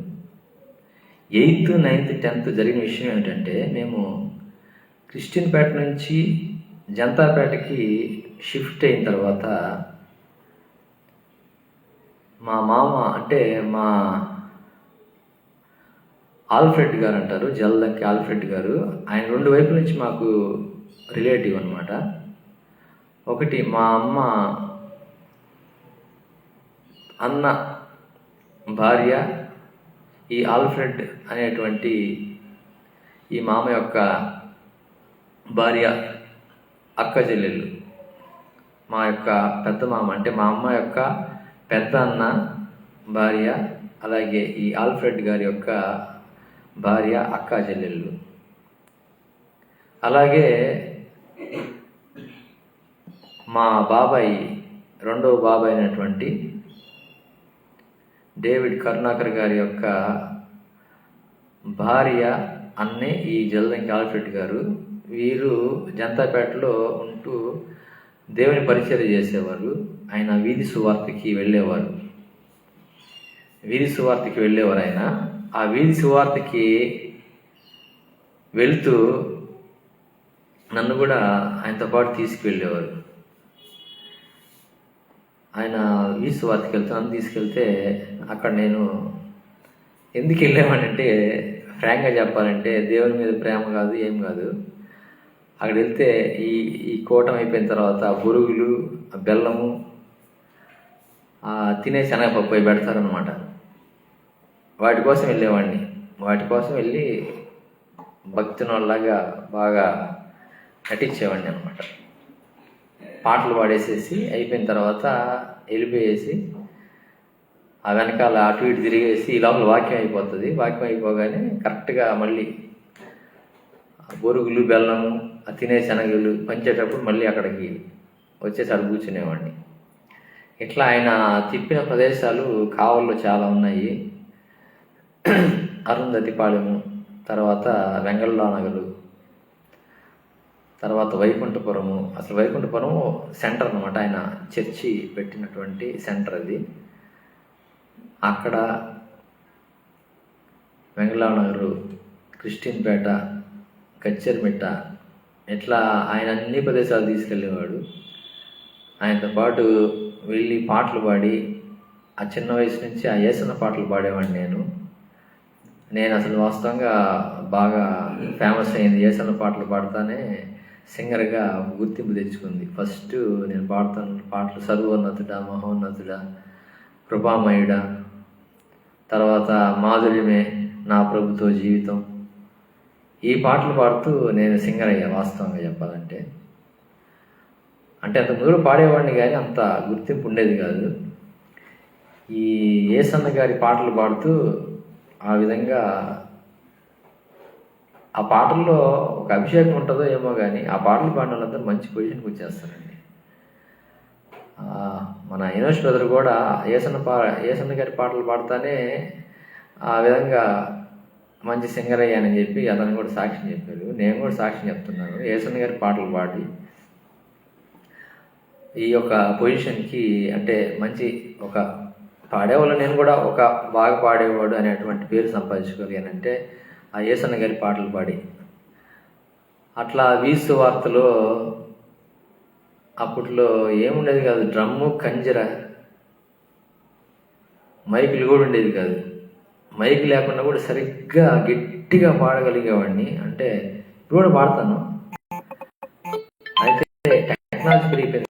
8th, 9th, 10th జరిగిన విషయం ఏమిటంటే, మేము క్రిస్టియన్పేట నుంచి జనతాపేటకి షిఫ్ట్ అయిన తర్వాత మా మామ అంటే మా ఆల్ఫ్రెడ్ గారు అంటారు, జల్దంకి ఆల్ఫ్రెడ్ గారు. ఆయన 2 వైపుల నుంచి మాకు రిలేటివ్ అనమాట. ఒకటి మా అమ్మ అన్న భార్య, ఈ ఆల్ఫ్రెడ్ అనేటువంటి ఈ మామ యొక్క భార్య అక్క చెల్లెళ్ళు. మా యొక్క పెద్ద మామ అంటే మా అమ్మ యొక్క పెద్ద అన్న భార్య, అలాగే ఈ ఆల్ఫ్రెడ్ గారి యొక్క భార్య అక్క చెల్లెళ్ళు. అలాగే మా బాబాయ్, రెండవ బాబాయ్ అయినటువంటి డేవిడ్ కరుణాకర్ గారి యొక్క భార్య అన్నే ఈ జల్దంకి ఆల్ఫ్రెడ్ గారు. వీరు జనతాపేటలో ఉంటూ దేవుని పరిచర్య చేసేవారు. ఆయన వీధి సువార్తకి వెళ్ళేవారు. ఆయన ఆ వీధి సువార్తకి వెళ్తూ నన్ను కూడా ఆయనతో పాటు తీసుకువెళ్ళేవారు. ఆయన వీధి సువార్తకి నన్ను తీసుకెళ్తే అక్కడ నేను ఎందుకు వెళ్ళామనంటే, ఫ్రాంక్గా చెప్పాలంటే దేవుని మీద ప్రేమ కాదు, ఏం కాదు. అక్కడ వెళ్తే ఈ కూటం అయిపోయిన తర్వాత బొరుగులు, బెల్లము, తినే శనగపప్పు అవి పెడతారనమాట. వాటి కోసం వెళ్ళేవాడిని. వాటి కోసం వెళ్ళి భక్తినోళ్ళలాగా బాగా నటించేవాడిని అనమాట. పాటలు పాడేసేసి అయిపోయిన తర్వాత వెళ్ళిపోయేసి ఆ వెనకాల అటు ఇటు తిరిగేసి లోపల వాక్యం అయిపోతుంది. వాక్యం అయిపోగానే కరెక్ట్గా మళ్ళీ బొరుగులు, బెల్లము, తినే శనగలు పంచేటప్పుడు మళ్ళీ అక్కడికి వచ్చేసి అక్కడ కూర్చునేవాడిని. ఇట్లా ఆయన తిప్పిన ప్రదేశాలు కావల్లో చాలా ఉన్నాయి. అరుంధతిపాళెము, తర్వాత వెంగళరావు నగరు, తర్వాత వైకుంఠపురము. అసలు వైకుంఠపురం సెంటర్ అనమాట. ఆయన చర్చి పెట్టినటువంటి సెంటర్ అది. అక్కడ వెంగళరావు నగరు, క్రిస్టియన్పేట, కచ్చెరమిట్ట, ఇట్లా ఆయన అన్ని ప్రదేశాలు తీసుకెళ్ళేవాడు. ఆయనతో పాటు వెళ్ళి పాటలు పాడి ఆ చిన్న వయసు నుంచి ఆ యేసన్న పాటలు పాడేవాడిని నేను అసలు వాస్తవంగా బాగా ఫేమస్ అయింది. యేసన్న పాటలు పాడుతానే సింగర్గా గుర్తింపు తెచ్చుకుంది. ఫస్ట్ నేను పాడుతున్న పాటలు సర్వోన్నతుడా, మహోన్నతుడా, కృపామయుడా, తర్వాత మాధుర్యమే నా ప్రభుతో జీవితం, ఈ పాటలు పాడుతూ నేను సింగర్ అయ్యా వాస్తవంగా చెప్పాలంటే. అంటే అంత ముందు పాడేవాడిని కానీ అంత గుర్తింపు ఉండేది కాదు. ఈ యేసన్న గారి పాటలు పాడుతూ ఆ విధంగా ఆ పాటల్లో ఒక అభిషేకం ఉంటుందో ఏమో కానీ ఆ పాటలు పాడిన వాళ్ళందరూ మంచి పొజిషన్కి వచ్చేస్తారండి. మన యూనివర్స్ బ్రదర్ కూడా యేసన్న గారి పాటలు పాడుతానే ఆ విధంగా మంచి సింగర్ అయ్యానని చెప్పి అతను కూడా సాక్ష్యం చెప్పారు. నేను కూడా సాక్ష్యం చెప్తున్నాను. యేసన్న గారి పాటలు పాడి ఈ యొక్క పొజిషన్కి, అంటే మంచి ఒక పాడేవాళ్ళు, నేను కూడా ఒక బాగా పాడేవాడు అనేటువంటి పేరు సంపాదించుకోగలిగానంటే ఆ యేసన్న గారి పాటలు పాడి. అట్లా వీధి సువార్తలో అప్పట్లో ఏముండేది కాదు, డ్రమ్ము, కంజర, మైకులు కూడా ఉండేది కాదు. మైక్ లేకుండా కూడా సరిగ్గా గట్టిగా పాడగలిగేవాడిని. అంటే ఇప్పుడు కూడా పాడతాను. అయితే టెక్నాలజీ పెరిగిపోయింది